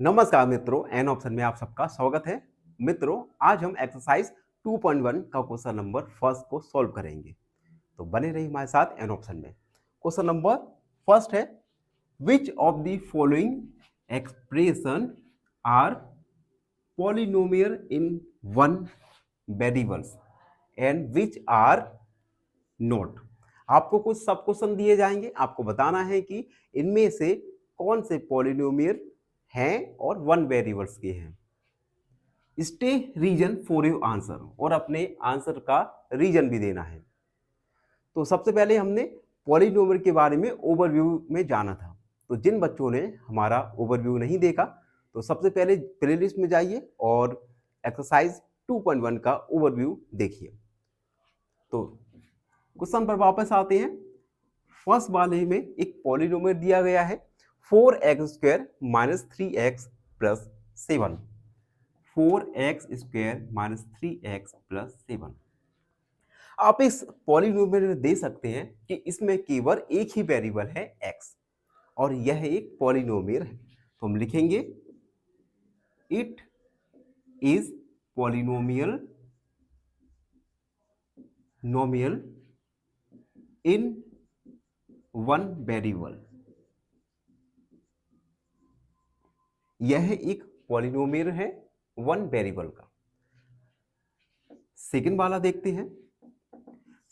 नमस्कार मित्रों, N option में आप सबका स्वागत है। मित्रों, आज हम एक्सरसाइज 2.1 का क्वेश्चन नंबर फर्स्ट को सॉल्व करेंगे, तो बने रहिए हमारे साथ एन ऑप्शन में। क्वेश्चन नंबर फर्स्ट है, which of the following expression are polynomial in one variables and which are not. आपको कुछ सब क्वेश्चन दिए जाएंगे, आपको बताना है कि इनमें से कौन से पॉलिनोमियल हैं और वन वेरिएबल्स के हैं। State reason for your answer, और अपने आंसर का रीजन भी देना है। तो सबसे पहले हमने पॉलिनोमियल के बारे में ओवरव्यू में जाना था, तो जिन बच्चों ने हमारा ओवरव्यू नहीं देखा तो सबसे पहले प्लेलिस्ट में जाइए और एक्सरसाइज 2.1 का ओवरव्यू देखिए। तो क्वेश्चन पर वापस आते हैं। फर्स्ट वाले में एक पॉलिनोमियल दिया गया है 4x² - 3x + 7। 4x² - 3x + 7। आप इस पॉलिनोमियल में दे सकते हैं कि इसमें केवल एक ही वेरिएबल है x, और यह एक पॉलिनोमियल है, तो हम लिखेंगे it is polynomial in one variable. यह एक पॉलिनोमियल है वन वेरिएबल का। सेकंड वाला देखते हैं।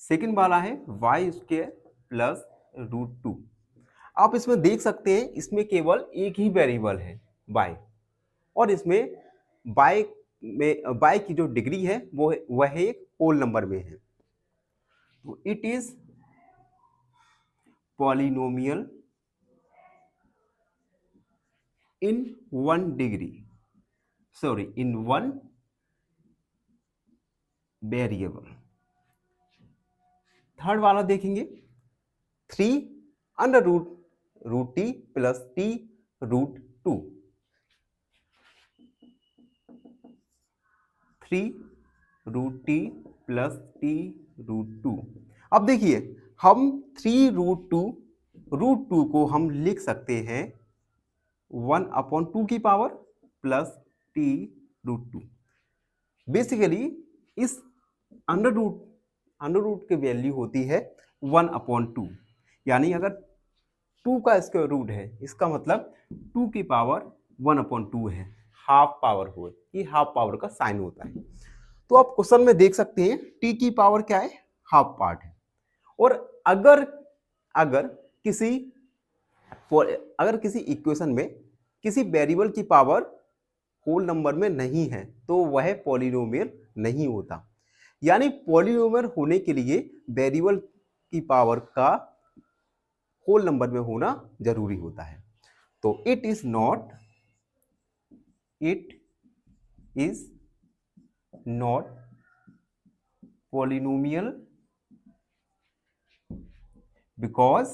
सेकंड वाला है y² + √2। आप इसमें देख सकते हैं, इसमें केवल एक ही वेरिएबल है y, और इसमें y की जो डिग्री है वह एक होल नंबर में है, तो it is polynomial in one degree, sorry in one variable. Third वाला देखेंगे 3√√t + t√2। 3√t + t√2। अब देखिए, हम 3√2 को हम लिख सकते हैं 1/2 की पावर प्लस t√2। बेसिकली इस अंडर रूट की वैल्यू होती है 1/2, यानी अगर 2 का स्क्वायर रूट है, इसका मतलब 2 की पावर 1/2 है। हाफ पावर हो, ये हाफ पावर का साइन होता है। तो आप क्वेश्चन में देख सकते हैं t की पावर क्या है, हाफ पार्ट है। और अगर अगर किसी इक्वेशन में किसी वेरिएबल की पावर होल नंबर में नहीं है तो वह पॉलिनोमियल नहीं होता। यानी पॉलिनोमियल होने के लिए वेरिएबल की पावर का होल नंबर में होना जरूरी होता है। तो it is not polynomial because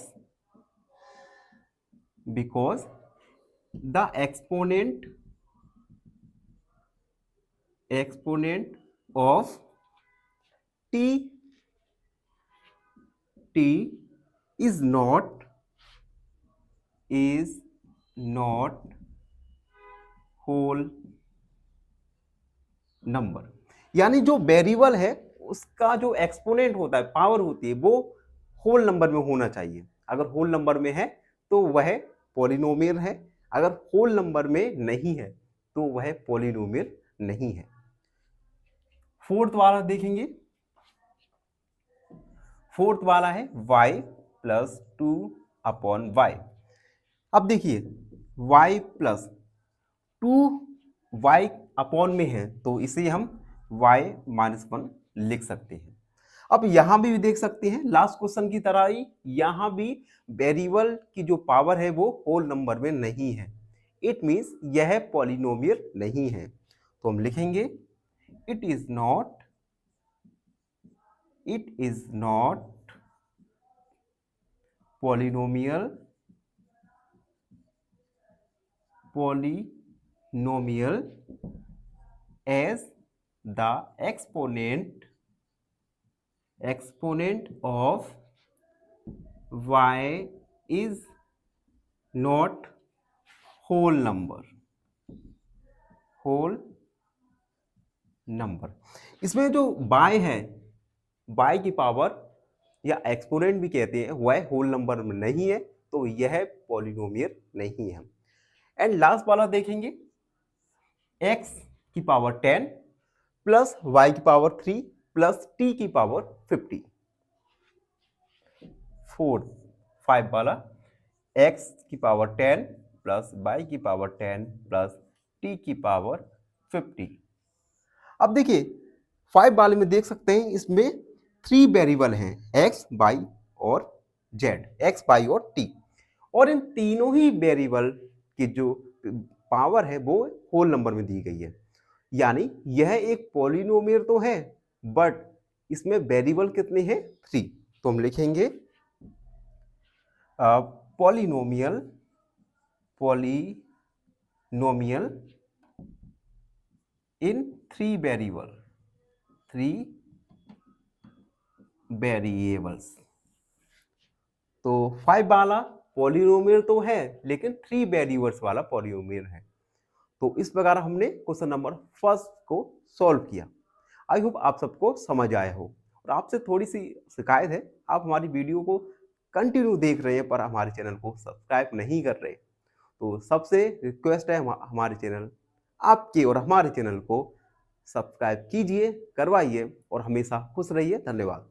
the exponent of t is not whole number. यानी जो वेरिएबल है उसका जो एक्सपोनेंट होता है, पावर होती है, वो होल नंबर में होना चाहिए। अगर होल नंबर में है तो वह पॉलिनोमियल है, अगर होल नंबर में नहीं है तो वह पॉलिनोमियल नहीं है। फोर्थ वाला देखेंगे। फोर्थ वाला है y + 2/y। अब देखिए y + 2y अपॉन में है, तो इसे हम y - 1 लिख सकते हैं। अब यहां भी देख सकते हैं, लास्ट क्वेश्चन की तरह ही यहां भी वेरिएबल की जो पावर है वो होल नंबर में नहीं है। इट मींस यह पॉलिनोमियल नहीं है, तो हम लिखेंगे it is not polynomial as the exponent of y is not whole number। Whole number. इसमें जो बाय है, बाय की पावर या एक्सपोनेंट भी कहते हैं, वह होल नंबर में नहीं है, तो यह पॉलिनोमियल नहीं है। एंड लास्ट वाला देखेंगे, x की पावर 10 प्लस y की पावर 3 प्लस t की पावर 50। 5 वाला x की पावर 10 प्लस y की पावर 10 प्लस t की पावर 50। अब देखिए 5 वाले में देख सकते हैं, इसमें 3 वेरिएबल हैं, x, y और z, x, y और t, और इन तीनों ही वेरिएबल की जो पावर है वो होल नंबर में दी गई है। यानी यह एक पॉलिनोमियल तो है, बट इसमें वेरिएबल कितने हैं? 3। तो हम लिखेंगे पॉलिनोमियल इन 3 वेरिएबल्स। तो 5 वाला पॉलिनोमियल तो है, लेकिन 3 वेरिएबल्स वाला पॉलिनोमियल है। तो इस प्रकार हमने क्वेश्चन नंबर फर्स्ट को सॉल्व किया। आई होप आप सबको समझ आया हो। और आपसे थोड़ी सी शिकायत है, आप हमारी वीडियो को कंटिन्यू देख रहे हैं पर हमारे चैनल को सब्सक्राइब नहीं कर रहे। तो सबसे रिक्वेस्ट है हमारे चैनल आपके और हमारे चैनल को सब्सक्राइब कीजिए, करवाइए और हमेशा खुश रहिए। धन्यवाद।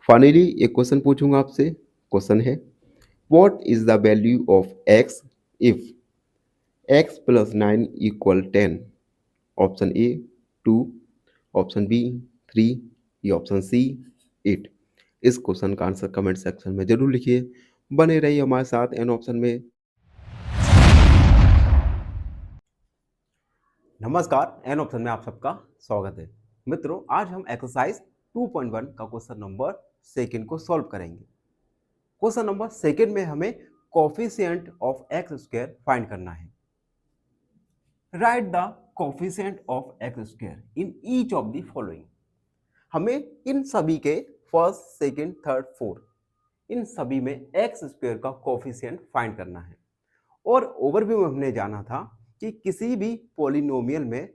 फाइनली एक क्वेश्चन पूछूंगा आपसे। क्वेश्चन है, what is the value of x if x plus 9 equal 10? Option A 2, option B 3 या ऑप्शन सी 8। इस क्वेश्चन का आंसर कमेंट सेक्शन में जरूर लिखिए। बने रहिए हमारे साथ एन ऑप्शन में। नमस्कार, एन ऑप्शन में आप सबका स्वागत है। मित्रों, आज हम एक्सरसाइज 2.1 का क्वेश्चन नंबर सेकंड को सॉल्व करेंगे। क्वेश्चन नंबर सेकंड में हमें coefficient of x square find करना है। Right the coefficient of x square in each of the following. हमें इन सभी के फर्स्ट, सेकंड, थर्ड, फोर्थ, इन सभी में एक्स स्क्वायर का कोफिशिएंट फाइंड करना है। और ओवरव्यू में हमने जाना था कि किसी भी पॉलिनोमियल में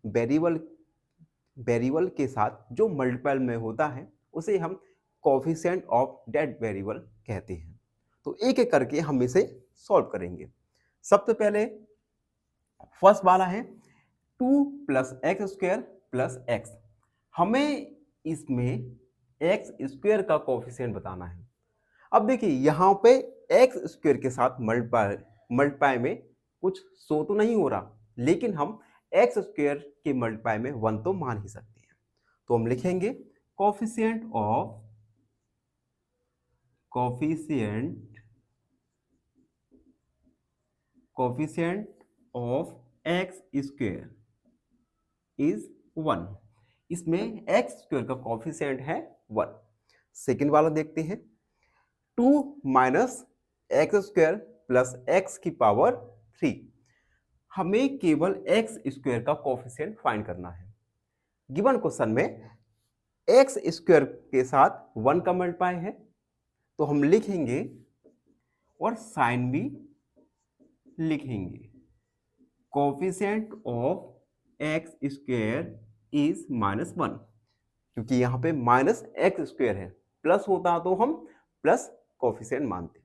वेरिएबल के साथ जो मल्टीपल में होता है उसे हम कोफिशिएंट ऑफ दैट वेरिएबल कहते हैं। तो एक एक करके हम इसे सॉल्व करेंगे। सबसे पहले फर्स्ट वाला है 2 plus x square plus x. हमें इसमें एक्स स्क्वायर का कोफिशिएंट बताना है। अब देखिए यहाँ पे एक्स स्क्वायर के साथ मल्टीप्लाई में कुछ शो तो नहीं हो रहा, लेकिन हम एक्स स्क्वायर के मल्टीप्लाई में 1 तो मान ही सकते हैं। तो हम लिखेंगे coefficient of x square is 1। इसमें एक्स स्क्वायर का कोफिशिएंट है 1। सेकेंड वाला देखते हैं, 2 minus x square plus x की पावर 3। हमें केवल एक्स स्क्वायर का कोफिशिएंट फाइंड करना है। गिवन क्वेश्चन में एक्स स्क्वायर के साथ 1 का मल्टीप्लाई है, तो हम लिखेंगे और साइन भी लिखेंगे, coefficient of x square is -1, क्योंकि यहाँ पे माइनस एक्स स्क्वायर है, प्लस होता तो हम प्लस कोफिशिएंट मानते।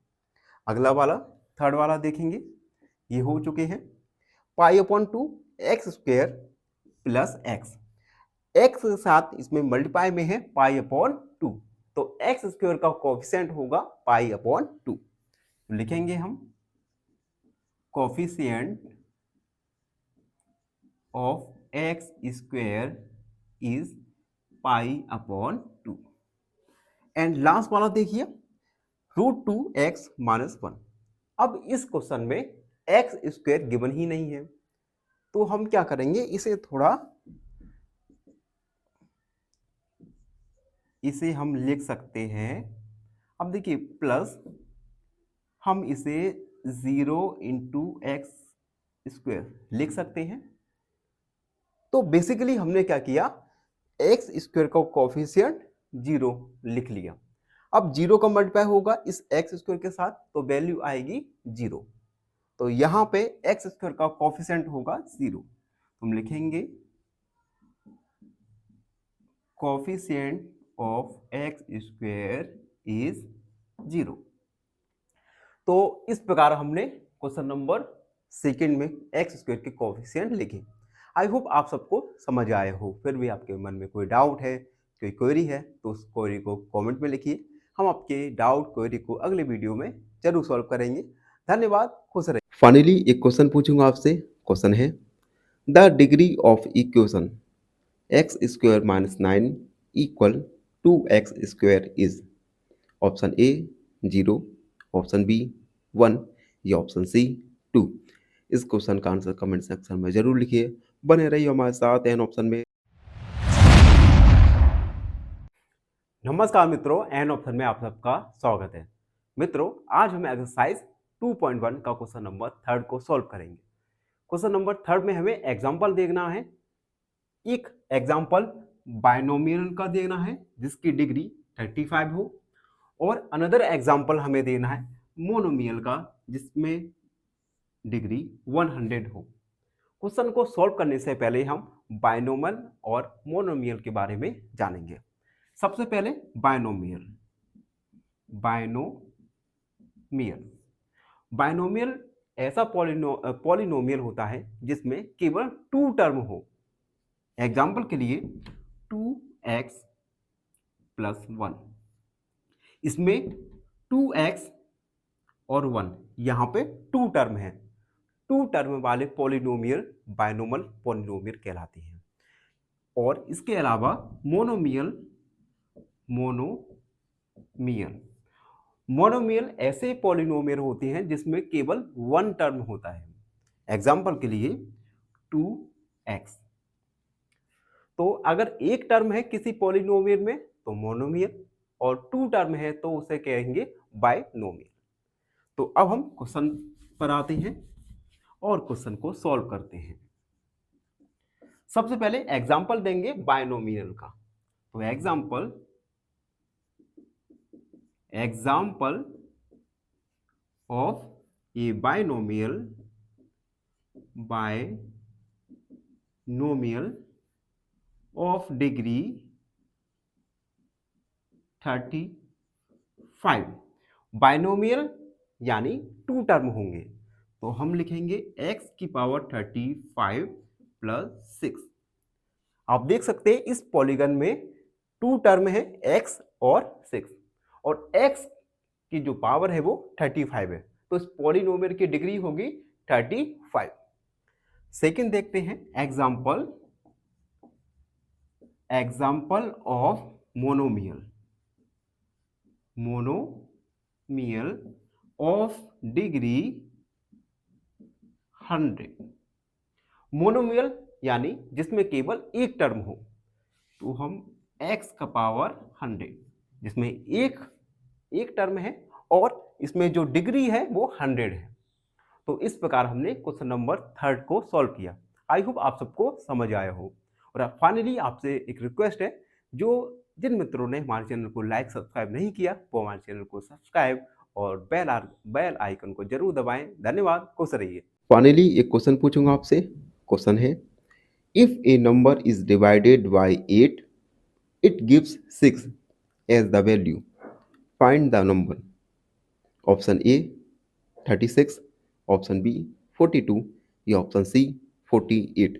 अगला वाला थर्ड वाला देखेंगे, ये हो चुके हैं π/2 x square plus x. X के साथ इसमें मल्टीप्लाई में है π/2, तो एक्स स्क्वायर का कोफिशिएंट होगा π/2। लिखेंगे हम coefficient of x square is π/2। And last वाला देखिए √2x - 1। अब इस क्वेश्चन में एक्स स्क्वायर गिवन ही नहीं है, तो हम क्या करेंगे, इसे हम लिख सकते हैं। अब देखिए प्लस हम इसे 0 × x² लिख सकते हैं। तो बेसिकली हमने क्या किया, एक्स स्क्वायर का कोफिशिएंट 0 लिख लिया। अब 0 का मल्टीप्लाई होगा इस एक्स स्क्वायर के साथ, तो वैल्यू आएगी 0। तो यहाँ पे एक्स स्क्वायर का कोफिशिएंट होगा 0। हम लिखेंगे coefficient of x square is 0। तो इस प्रकार हमने क्वेश्चन नंबर सेकंड में एक्स स्क्वायर के कोफिशिएंट लिखे। आई होप आप सबको समझ आए हो। फिर भी आपके मन में कोई डाउट है, कोई क्वेरी है, तो उस क्वेरी को कमेंट में लिखिए। हम आपके डाउट क्वेरी को अगले वीडियो में जरूर सॉल्व करेंगे। धन्यवाद, खुश रहिए। फाइनली एक क्वेश्चन पूछूंगा आपसे। क्वेश्चन है the degree of equation X square minus 9 equal 2x square is. Option A 0, option B 1 या ऑप्शन सी 2। इस क्वेश्चन का आंसर कमेंट सेक्शन में जरूर लिखिए। बने रहिए हमारे साथ एन ऑप्शन में। नमस्कार मित्रों, एन ऑप्शन में आप सबका स्वागत है। मित्रों, आज हम एक्सरसाइज 2.1 का क्वेश्चन नंबर 3 को सॉल्व करेंगे। क्वेश्चन नंबर 3 में हमें एग्जांपल देखना है। एक एग्जांपल बायनोमियल का देना है जिसकी डिग्री 35 हो, और अनदर एग्जांपल हमें देना है मोनोमियल का जिसमें डिग्री 100 हो। क्वेश्चन को सॉल्व करने से पहले हम बायनोमियल और मोनोमियल के बारे में जानेंगे। सबसे पहले बायनोमियल। बायनोमियल ऐसा पॉलिनोमियल होता है जिसमें केवल 2 टर्म हो। एग्जाम्पल के लिए 2x प्लस 1, इसमें 2x और 1 यहाँ पे 2 टर्म है। 2 टर्म वाले पॉलिनोमियल बायनोमियल पॉलिनोमियल कहलाते हैं। और इसके अलावा मोनोमियल ऐसे पॉलिनोमियल होते हैं जिसमें केवल 1 टर्म होता है। एग्जाम्पल के लिए 2x। तो अगर एक टर्म है किसी पॉलिनोमियल में तो मोनोमियल, और 2 टर्म है तो उसे कहेंगे बायनोमियल। तो अब हम क्वेश्चन पर आते हैं और क्वेश्चन को सॉल्व करते हैं। सबसे पहले एग्जाम्पल देंगे बायनोमियल का। तो example of A binomial of degree 35। Binomial यानी 2 टर्म होंगे, तो हम लिखेंगे x की पावर 35 प्लस 6। आप देख सकते हैं इस पॉलीगन में 2 टर्म है, x और 6, और x की जो पावर है वो 35 है, तो इस पॉलिनोमियल की डिग्री होगी 35। सेकंड देखते हैं example of monomial of degree 100। Monomial यानी जिसमें केवल एक टर्म हो, तो हम x का पावर 100, जिसमें एक टर्म है और इसमें जो डिग्री है वो 100 है। तो इस प्रकार हमने क्वेश्चन नंबर 3 को सॉल्व किया। आई होप आप सबको समझ आया हो। और फाइनली आपसे एक रिक्वेस्ट है, जिन मित्रों ने हमारे चैनल को लाइक सब्सक्राइब नहीं किया वो हमारे चैनल को सब्सक्राइब और बेल आइकन को जरूर दबाएं। धन्यवाद, खुश रहिए। फाइनली एक क्वेश्चन पूछूंगा आपसे। क्वेश्चन है if a number is divided by 8 it gives 6 as the value, find the number. Option A 36, option B 42 या ऑप्शन सी 48।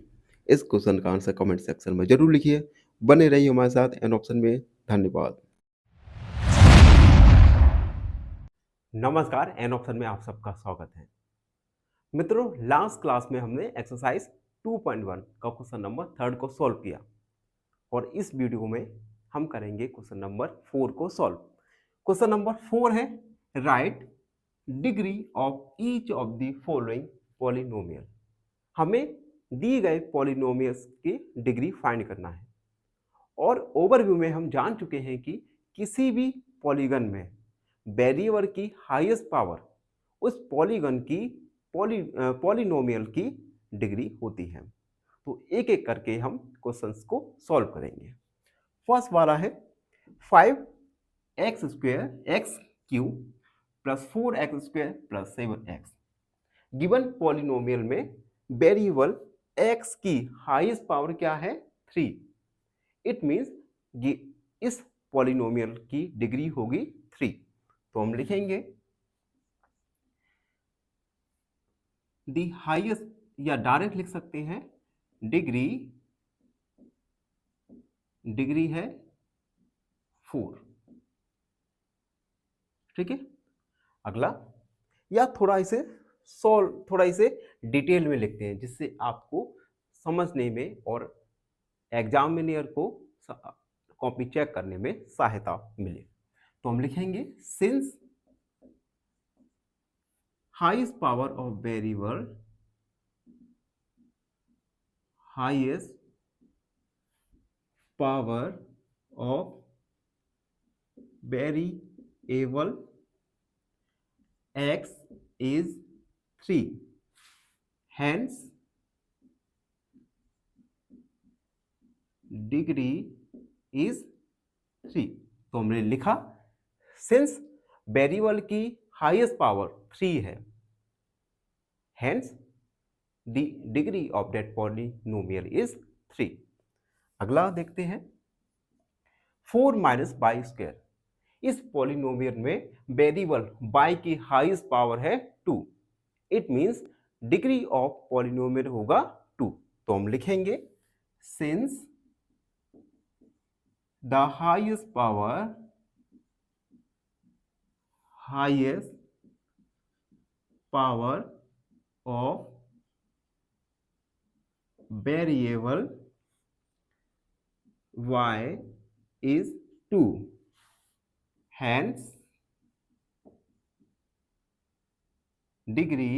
इस क्वेश्चन का आंसर कमेंट सेक्शन में जरूर लिखिए। बने रहिए हमारे साथ एन ऑप्शन में। धन्यवाद। नमस्कार, एन ऑप्शन में आप सबका स्वागत है। मित्रों, लास्ट क्लास में हमने एक्सरसाइज 2.1 का क्वेश्चन नंबर 3 को सॉल्व किया, और इस वीडियो में हम करेंगे क्वेश्चन नंबर 4 को सॉल्व। क्वेश्चन नंबर 4 है right degree of each of the following polynomial. हमें दी गए पॉलिनोमियल्स की डिग्री फाइंड करना है। और ओवरव्यू में हम जान चुके हैं कि किसी भी पॉलीगन में वेरिएबल की हाईएस्ट पावर उस पॉलीगन की पॉलिनोमियल की डिग्री होती है। तो एक एक करके हम क्वेश्चंस को सॉल्व करेंगे। फर्स्ट वाला है 5x² x³ plus 4x² plus 7x। Given polynomial में वेरिएबल x की हाईएस्ट पावर क्या है? 3। इट मीन्स इस पॉलिनोमियल की डिग्री होगी 3। तो हम लिखेंगे दी हाईएस्ट, या डायरेक्ट लिख सकते हैं डिग्री है 4। ठीक है। अगला, या थोड़ा इसे डिटेल में लिखते हैं जिससे आपको समझने में और एग्जामिनर को कॉपी चेक करने में सहायता मिले। तो हम लिखेंगे since highest power of variable x is 3, hence degree is 3। तो हमने लिखा सिंस वेरिएबल की हाईएस्ट पावर 3 है, hence the degree of that polynomial is 3। अगला देखते हैं 4 माइनस बाई स्क्वायर। इस पॉलिनोमियल में वेरिएबल y की हाईएस्ट पावर है 2। It means degree of polynomial होगा 2। तो हम लिखेंगे since the highest power of variable y is 2, hence degree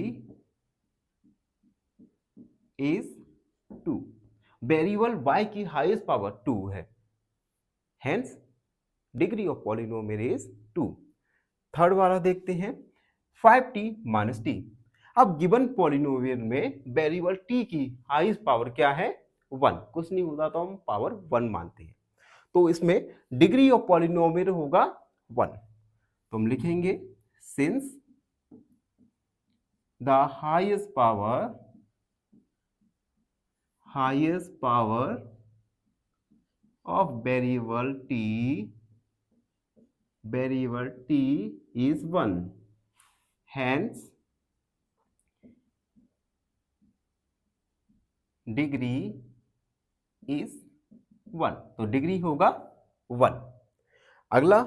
is 2। Variable y की हाईएस्ट पावर 2 है, hence degree of polynomial is 2। Third वाला देखते हैं 5t माइनस टी। अब गिवन पॉलिनोमियल में वेरिएबल t की हाईएस्ट पावर क्या है? 1। कुछ नहीं होता तो हम पावर 1 मानते हैं। तो इसमें डिग्री ऑफ पॉलिनोमियल होगा 1। तो हम लिखेंगे since the highest power of variable t is 1, hence degree is 1। तो डिग्री होगा 1। अगला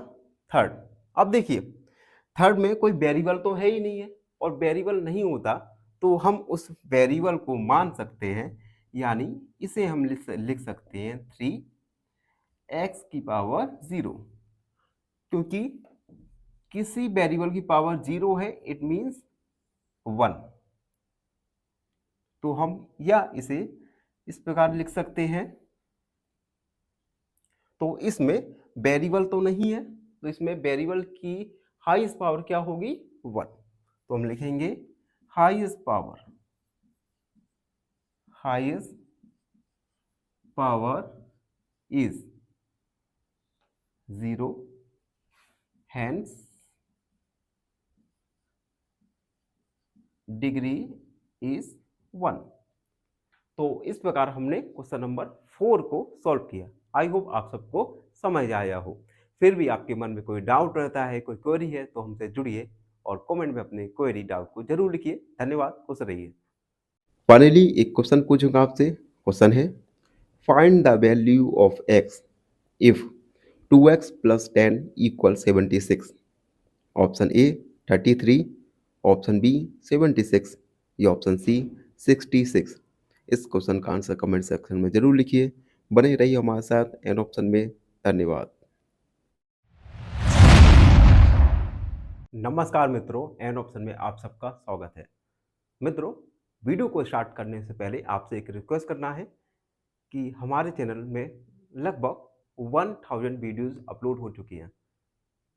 थर्ड। अब देखिए थर्ड में कोई वेरिएबल तो है ही नहीं है, और वेरिएबल नहीं होता तो हम उस वेरिएबल को मान सकते हैं, यानी इसे हम लिख सकते हैं 3x की पावर 0। क्योंकि किसी वेरिएबल की पावर 0 है, इट मींस 1। तो हम या इसे इस प्रकार लिख सकते हैं। तो इसमें वेरिएबल तो नहीं है, तो इसमें वेरिएबल की हाईएस्ट पावर क्या होगी? 1। तो हम लिखेंगे highest power is 0, hence degree is 1। तो इस प्रकार हमने क्वेश्चन नंबर 4 को सॉल्व किया। आई होप आप सबको समझ आया हो। फिर भी आपके मन में कोई डाउट रहता है, कोई क्वेरी है, तो हमसे जुड़िए और कमेंट में अपने क्वेरी डाउट को जरूर लिखिए। धन्यवाद, खुश रहिए। फाइनली एक क्वेश्चन पूछूंगा आपसे। क्वेश्चन है find the value of x if 2x plus 10 equal 76। Option A 33, option B 76 या ऑप्शन सी 66। इस क्वेश्चन का आंसर कमेंट सेक्शन में जरूर लिखिए। बने रहिए हमारे साथ एन ऑप्शन में। धन्यवाद। नमस्कार मित्रों, एन ऑप्शन में आप सबका स्वागत है। मित्रों, वीडियो को स्टार्ट करने से पहले आपसे एक रिक्वेस्ट करना है कि हमारे चैनल में लगभग 1000 वीडियोस अपलोड हो चुकी हैं,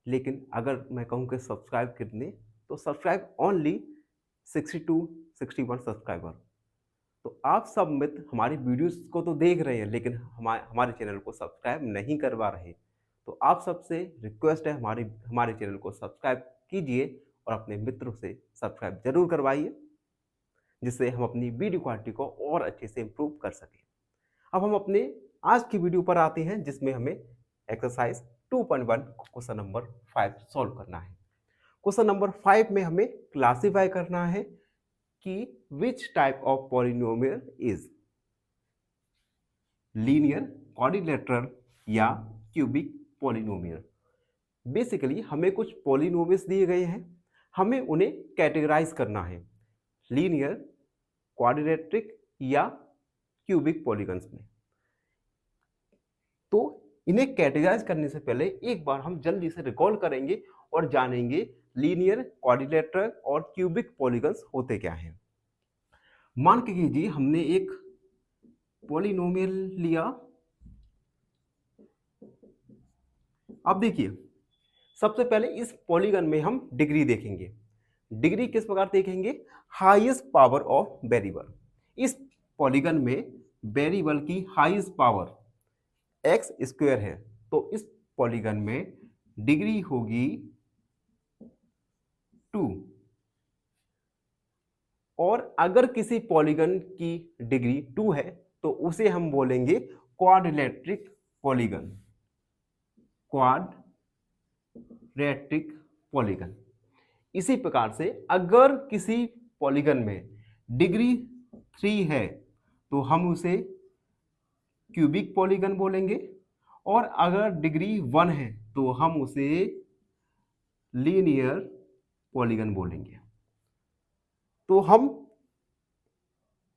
लेकिन अगर मैं कहूँ कि सब्सक्राइब कितने, तो सब्सक्राइब ओनली 62-61 सब्सक्राइबर। तो आप सब मित्र हमारी वीडियोस को तो देख रहे हैं, लेकिन हमारे चैनल को सब्सक्राइब नहीं करवा रहे। तो आप सबसे रिक्वेस्ट है, हमारे चैनल को सब्सक्राइब कीजिए और अपने मित्रों से सब्सक्राइब जरूर करवाइए। जिससे हम अपनी वीडियो क्वालिटी को और अच्छे से इम्प्रूव कर सकें। अब हम अपने आज की वीडियो पर आते हैं, जिसमें हमें एक्सरसाइज 2.1 क्वेश्चन नंबर 5 सॉल्व करना है। क्वेश्चन नंबर 5 में हमें क्लासीफाई करना है कि which type of polynomial is linear, quadrilateral या क्यूबिक पॉलिनोमियल। बेसिकली हमें कुछ पॉलिनोमियल्स दिए गए हैं, हमें उन्हें कैटेगराइज करना है लीनियर, क्वाड्रिलेटरिक या क्यूबिक पॉलीगन्स में। तो इन्हें कैटेगराइज करने से पहले एक बार हम जल्दी से रिकॉल करेंगे और जानेंगे लीनियर, क्वाड्रिलेटरल और क्यूबिक पॉलीगन्स होते क्या हैं। मान के कीजिए हमने एक पॉलिनोमियल लिया। अब देखिए, सबसे पहले इस पॉलीगन में हम डिग्री देखेंगे। डिग्री किस प्रकार देखेंगे? Highest power of variable. इस पॉलीगन में वेरिएबल की हाईएस्ट पावर एक्स स्क्वायर है, तो इस पॉलीगन में डिग्री होगी 2। और अगर किसी पॉलीगन की डिग्री 2 है तो उसे हम बोलेंगे क्वाड्रिलेटरिक पॉलीगन। Quadratic polygon. इसी प्रकार से अगर किसी पॉलीगन में डिग्री 3 है तो हम उसे क्यूबिक पॉलीगन बोलेंगे, और अगर डिग्री 1 है तो हम उसे लीनियर पॉलीगन बोलेंगे। तो हम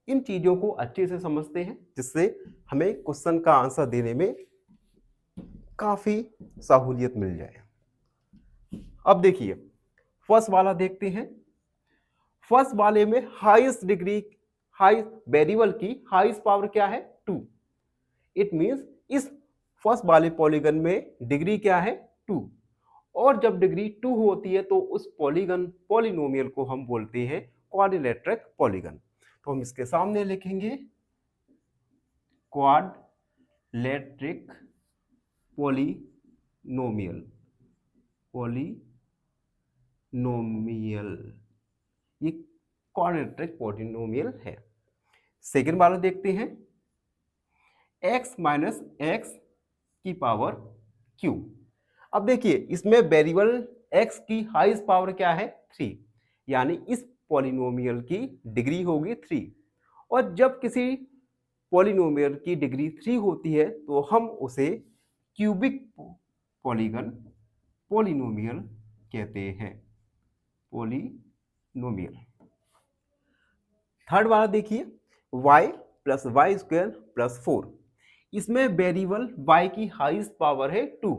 इन चीजों को अच्छे से समझते हैं, जिससे हमें क्वेश्चन का आंसर देने में काफी सहूलियत मिल जाए। अब देखिए, फर्स्ट वाला देखते हैं। फर्स्ट वाले में हाईएस्ट डिग्री, हाई वेरिएबल की हाईएस्ट पावर क्या है? 2। इट मींस इस फर्स्ट वाले पॉलीगन में डिग्री क्या है? 2। और जब डिग्री 2 होती है तो उस पॉलिनोमियल को हम बोलते हैं क्वाड्रिलेटरिक पॉलीगन। तो हम इसके सामने लिखेंगे क्वाड्रिलेटरिक पॉलिनोमियल। ये क्वाड्रिलेटरिक पॉलिनोमियल है। सेकेंड वाला देखते हैं, x माइनस एक्स की पावर q। अब देखिए, इसमें वेरिएबल x की हाईएस्ट पावर क्या है? 3, यानी इस पॉलिनोमियल की डिग्री होगी 3। और जब किसी पॉलिनोमियल की डिग्री 3 होती है तो हम उसे क्यूबिक पॉलिनोमियल कहते हैं। पॉलिनोमियल। थर्ड वाला देखिए, y plus Y square plus 4। इसमें वेरिएबल y की हाईएस्ट पावर है 2।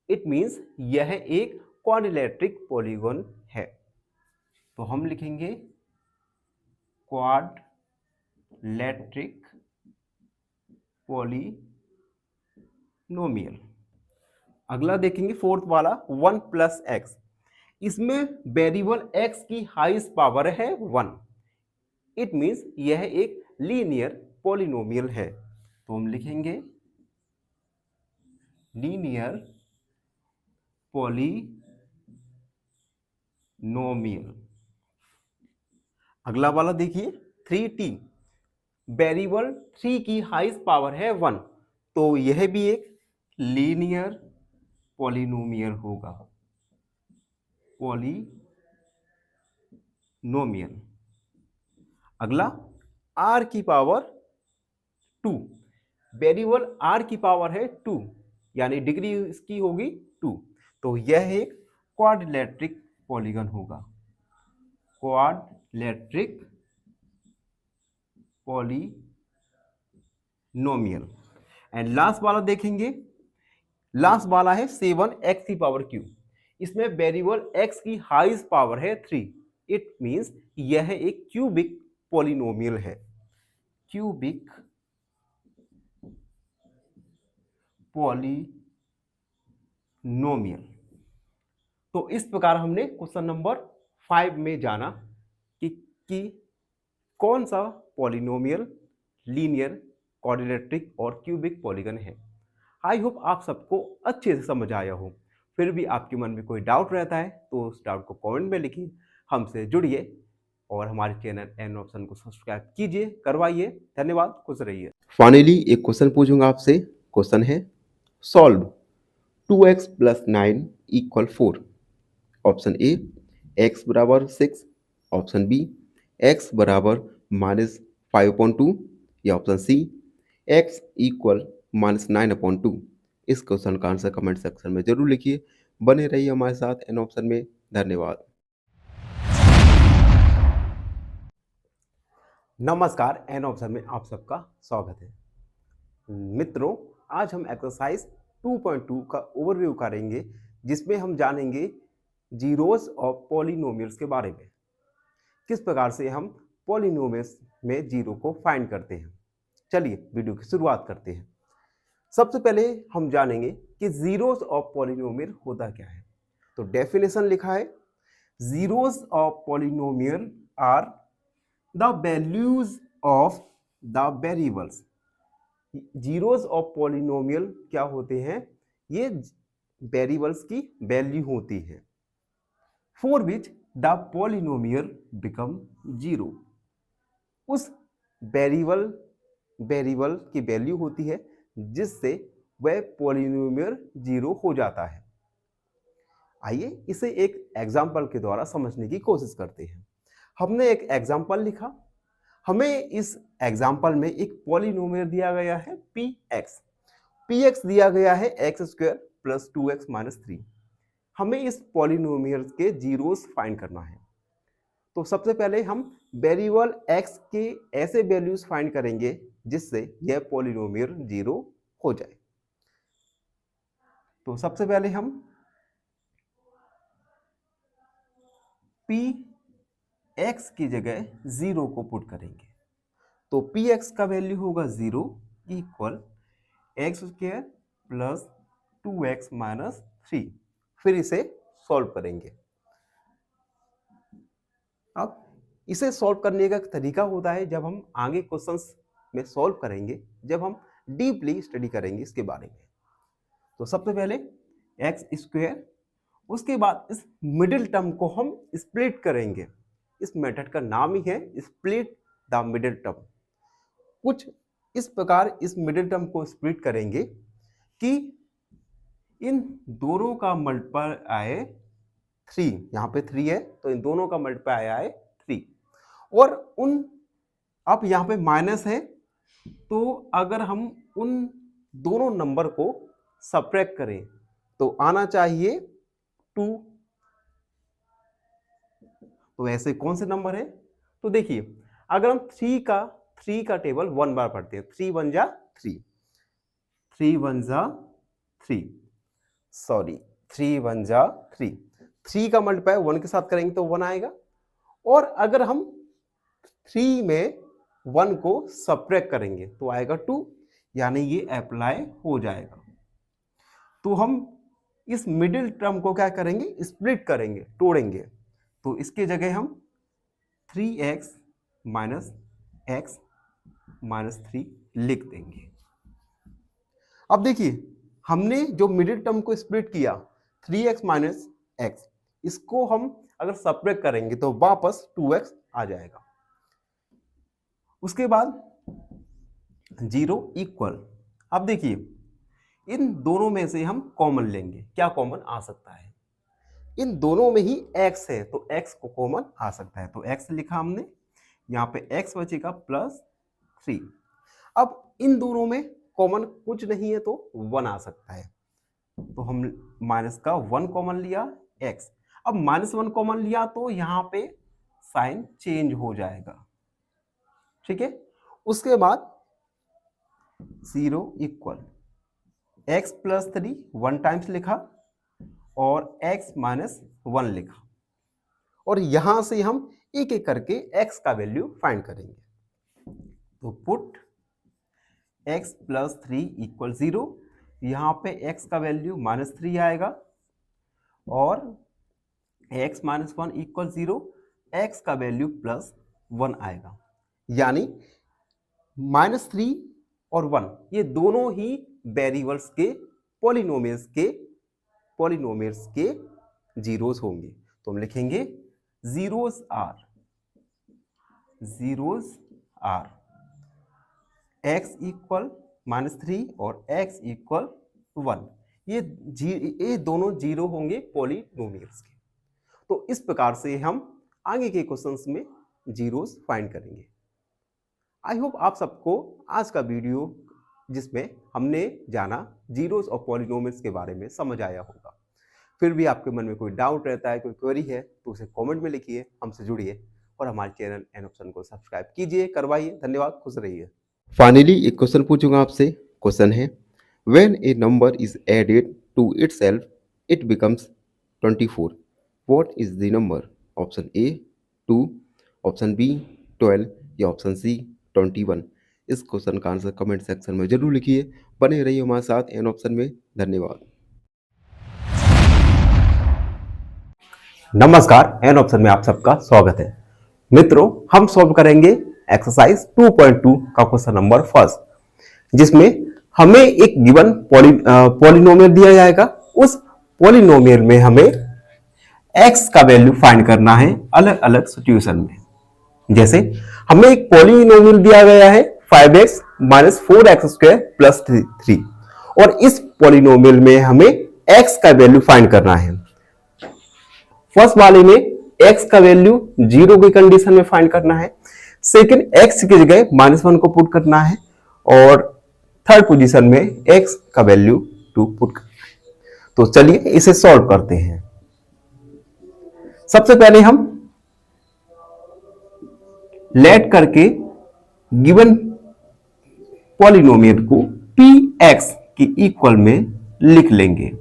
इट मींस यह एक क्वाड्रिलेटरिक पॉलीगन है। तो हम लिखेंगे क्वाड्रिलेटरिक पॉलिनोमियल। अगला देखेंगे फोर्थ वाला, 1 प्लस एक्स। इसमें वेरिएबल x की हाईएस्ट पावर है 1। इट मींस यह एक लीनियर पॉलिनोमियल है। तो हम लिखेंगे लीनियर पॉलिनोमियल। अगला वाला देखिए, 3t। वेरिएबल 3 की हाईएस्ट पावर है 1, तो यह भी एक लीनियर पॉलिनोमियल होगा। पॉलिनोमियल। अगला r की पावर 2। वेरिएबल r की पावर है 2, यानी डिग्री इसकी होगी 2, तो यह एक क्वाड्रिलेटरिक पॉलीगन होगा। क्वाड्रिलेटरिक पॉलिनोमियल। एंड लास्ट वाला देखेंगे, लास्ट वाला है 7x की पावर q। इसमें वेरिएबल x की हाईएस्ट पावर है 3। इट मींस यह एक क्यूबिक पॉलिनोमियल है। Cubic polynomial. तो इस प्रकार हमने क्वेश्चन नंबर 5 में जाना कि कौन सा पॉलिनोमियल लीनियर, क्वाड्रिलेटरिक और क्यूबिक पॉलीगन है। आई होप आप सबको अच्छे से समझ आया हो। फिर भी आपके मन में कोई डाउट रहता है तो उस डाउट को कमेंट में लिखिए, हमसे जुड़िए। और हमारे चैनल एन ऑप्शन को सब्सक्राइब कीजिए, करवाइए। धन्यवाद, खुश रहिए। फाइनली एक क्वेश्चन पूछूंगा आपसे। क्वेश्चन है solve 2x plus 9 equal 4। Option A x बराबर 6, ऑप्शन बी x बराबर -5/2 या ऑप्शन सी x इक्वल -9/2। इस क्वेश्चन का आंसर कमेंट सेक्शन में जरूर लिखिए। बने रहिए हमारे साथ एन ऑप्शन में। धन्यवाद। नमस्कार, एन ऑप्शन में आप सबका स्वागत है। मित्रों, आज हम एक्सरसाइज 2.2 का ओवरव्यू करेंगे, जिसमें हम जानेंगे जीरोस ऑफ पॉलिनोमियल्स के बारे में। किस प्रकार से हम पॉलिनोमियल्स में जीरो को फाइंड करते हैं। चलिए वीडियो की शुरुआत करते हैं। सबसे पहले हम जानेंगे कि जीरोस ऑफ पॉलिनोमियल होता क्या है। तो डेफिनेशन लिखा है, zeros of polynomial are the values of the variables. Zeros of polynomial क्या होते हैं? ये वेरिएबल्स की वैल्यू होती है for which the polynomial become zero. उस वेरिएबल की वैल्यू होती है जिससे वह पॉलिनोमियल जीरो हो जाता है। आइए इसे एक एग्जाम्पल के द्वारा समझने की कोशिश करते हैं। हमने एक एग्जाम्पल लिखा। हमें इस एग्जाम्पल में एक पॉलिनोमियल दिया गया है px दिया गया है x² प्लस 2x माइनस 3। हमें इस पॉलिनोमियल के जीरोस फाइंड करना है। तो सबसे पहले हम वेरिएबल x के ऐसे वैल्यूज फाइंड करेंगे जिससे यह पॉलिनोमियल जीरो हो जाए। तो सबसे पहले हम px की जगह 0 को पुट करेंगे। तो px का वैल्यू होगा 0 equal x² plus 2x minus 3। फिर इसे सॉल्व करेंगे। अब इसे सॉल्व करने का तरीका होता है, जब हम आगे क्वेश्चंस में सॉल्व करेंगे, जब हम डीपली स्टडी करेंगे इसके बारे में। तो सबसे पहले x², उसके बाद इस मिडिल टर्म को हम स्प्लिट करेंगे। इस मेथड का नाम ही है स्प्लिट द मिडिल टर्म। कुछ इस प्रकार इस मिडिल टर्म को स्प्लिट करेंगे कि इन दोनों का मल्टीप्लाई आए 3। यहाँ पे 3 है तो इन दोनों का मल्टीप्लाई आए 3। और अब यहाँ पे माइनस है, तो अगर हम उन दोनों नंबर को सब्ट्रैक्ट करें तो आना चाहिए 2। तो ऐसे कौन से नंबर है? तो देखिए, अगर हम 3 का टेबल 1 बार पढ़ते हैं, 3 1 जा 3, 3 1 जा 3, सॉरी 3 1 जा 3। 3 का मल्टीप्लाई 1 के साथ करेंगे तो 1 आएगा। और अगर हम 3 में 1 को सब्ट्रैक्ट करेंगे तो आएगा 2, यानी ये अप्लाई हो जाएगा। तो हम इस मिडिल टर्म को क्या करेंगे? स्प्लिट करेंगे, तोड़ेंगे। तो इसके जगह हम 3x माइनस x माइनस 3 लिख देंगे। अब देखिए, हमने जो मिडिल टर्म को स्प्लिट किया 3x माइनस x, इसको हम अगर सब्ट्रैक्ट करेंगे तो वापस 2x आ जाएगा। उसके बाद 0 इक्वल, अब देखिए इन दोनों में से हम कॉमन लेंगे। क्या कॉमन आ सकता है? इन दोनों में ही x है तो x को कॉमन आ सकता है। तो x लिखा हमने, यहाँ पे x बचेगा प्लस 3। अब इन दोनों में कॉमन कुछ नहीं है तो 1 आ सकता है। तो हम माइनस का 1 कॉमन लिया x। अब -1 कॉमन लिया तो यहाँ पे साइन चेंज हो जाएगा। ठीक है। उसके बाद 0 इक्वल x प्लस 3 1 टाइम्स लिखा और x माइनस 1 लिखा। और यहां से हम एक एक करके x का वैल्यू फाइंड करेंगे। तो पुट x प्लस 3 इक्वल 0। यहाँ पे x का वैल्यू -3 आएगा और x माइनस 1 इक्वल 0, x का वैल्यू प्लस 1 आएगा। यानी -3 और 1 ये दोनों ही वेरिएबल्स के पॉलिनोमियल्स के जीरोस होंगे। तो हम लिखेंगे zeros are zeros are x equal -3 और x इक्वल 1, ये दोनों जीरो होंगे पॉलिनोमियल्स के। तो इस प्रकार से हम आगे के क्वेश्चंस में जीरोस फाइंड करेंगे। आई होप आप सबको आज का वीडियो जिसमें हमने जाना जीरोस और पॉलिनोमियल्स के बारे में समझ आया होगा। फिर भी आपके मन में कोई डाउट रहता है, कोई क्वेरी है, तो उसे कमेंट में लिखिए, हमसे जुड़िए और हमारे चैनल एन ऑप्शन को सब्सक्राइब कीजिए, करवाइए। धन्यवाद, खुश रहिए। फाइनली एक क्वेश्चन पूछूंगा आपसे। क्वेश्चन है, when a number is added to itself it becomes 24, what is the number? Option A 2, option B 12 या ऑप्शन सी 21। इस क्वेश्चन का आंसर कमेंट सेक्शन में जरूर लिखिए। बने रहिए हमारे साथ एन ऑप्शन में। धन्यवाद। नमस्कार, एन ऑप्शन में आप सबका स्वागत है। मित्रों, हम सॉल्व करेंगे एक्सरसाइज 2.2 का क्वेश्चन नंबर फर्स्ट, जिसमें हमें एक गिवन पॉलिनोमियल दिया जाएगा। उस पॉलिनोमियल में हमें x का वैल्यू फाइंड करना है अलग अलग सिचुएशन में। जैसे हमें एक पॉलिनोमियल दिया गया है 5x - 4x² + 3 और इस पॉलिनोमियल में हमें x का वैल्यू फाइंड करना है। फर्स्ट वाले में x का वैल्यू 0 की कंडीशन में फाइंड करना है, सेकंड x की जगह -1 को पुट करना है और थर्ड पोजीशन में x का वैल्यू 2 पुट करना है। तो चलिए इसे सॉल्व करते हैं। सबसे पहले हम लेट करके गिवन पॉलिनोमियल को px के इक्वल में लिख लेंगे,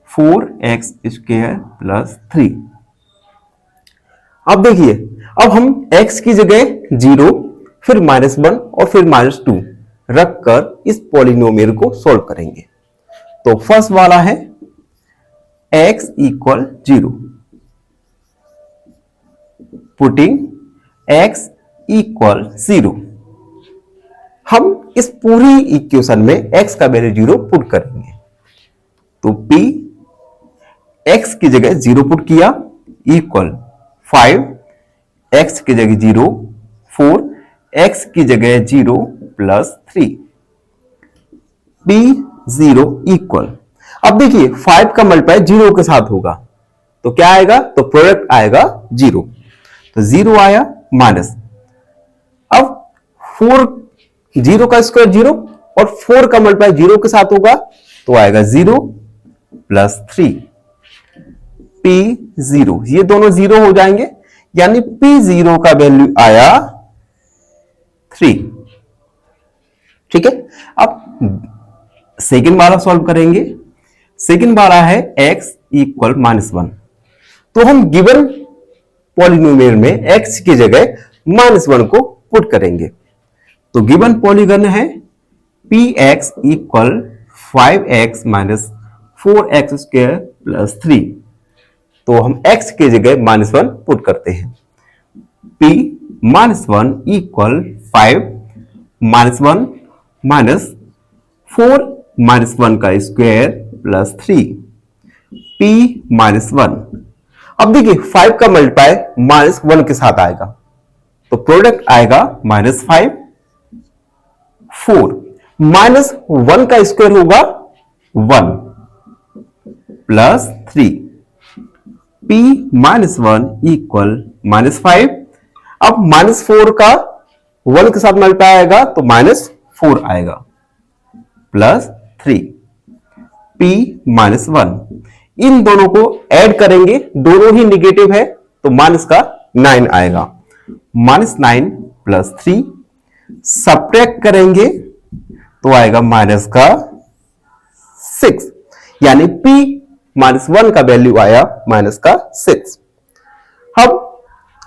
4x² + 3। अब देखिए, अब हम x की जगह 0, फिर -1 और फिर -2 रखकर इस पॉलिनोमियल को सॉल्व करेंगे। तो फर्स्ट वाला है x = 0, पुटिंग x = 0। हम इस पूरी इक्वेशन में x का वैल्यू 0 पुट करेंगे। तो p x की जगह 0 पुट किया इक्वल 5, x की जगह 0, 4, x की जगह 0 + 3, p0 इक्वल। अब देखिए 5 का मल्टीप्लाई 0 के साथ होगा तो क्या आएगा? तो प्रोडक्ट आएगा 0, तो 0 आया माइनस। अब 4, 0 का स्क्वायर 0 और 4 का मल्टीप्लाई 0 के साथ होगा तो आएगा 0 + 3, P0। ये दोनों 0 हो जाएंगे, यानी P0 का वैल्यू आया 3। ठीक है, अब सेकंड वाला सॉल्व करेंगे। सेकंड वाला है x = -1। तो हम गिवन पॉलिनोमियल में x की जगह -1 को पुट करेंगे। तो गिवन पॉलीगन है px = 5x - 4x² + 3। तो हम x की जगह -1 पुट करते हैं। p -1 = 5 - 1 - 4 - 1 का स्क्वायर + 3, p-1। अब देखिए 5 का मल्टीप्लाई -1 के साथ आएगा तो प्रोडक्ट आएगा -5, 4 -1 का स्क्वायर होगा 1 + 3, p-1 = -5। अब -4 का 1 के साथ मल्टीप्लाई आएगा तो -4 आएगा + 3, p-1। इन दोनों को ऐड करेंगे, दोनों ही निगेटिव है तो माइनस का 9 आएगा, -9 + 3। सब्ट्रैक्ट करेंगे तो आएगा माइनस का 6, यानी p-1 का वैल्यू आया माइनस का 6। अब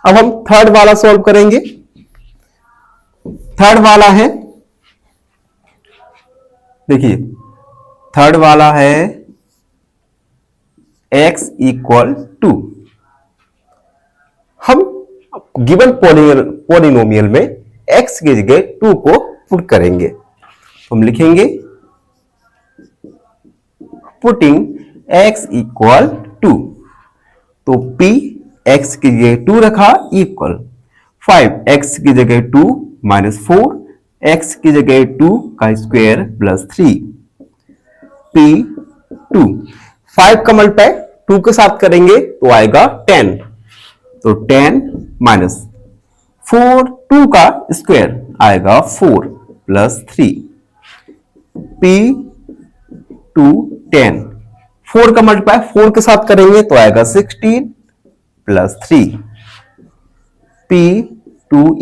हम थर्ड वाला सॉल्व करेंगे। थर्ड वाला है, देखिए थर्ड वाला है x = 2। हम गिवन पॉलिनोमियल में x की जगह 2 को पुट करेंगे। हम लिखेंगे पुटिंग x = 2। तो p x की जगह 2 रखा इक्वल 5x की जगह 2 माइनस 4 x की जगह 2 का स्क्वायर प्लस 3 P2। 5 का मल्टीप्लाई 2 के साथ करेंगे तो आएगा 10, तो 10 माइनस 4 2 का स्क्वायर आएगा 4 प्लस 3 P2 10। 4 का मल्टीप्लाई 4 के साथ करेंगे तो आएगा 16 प्लस 3 P2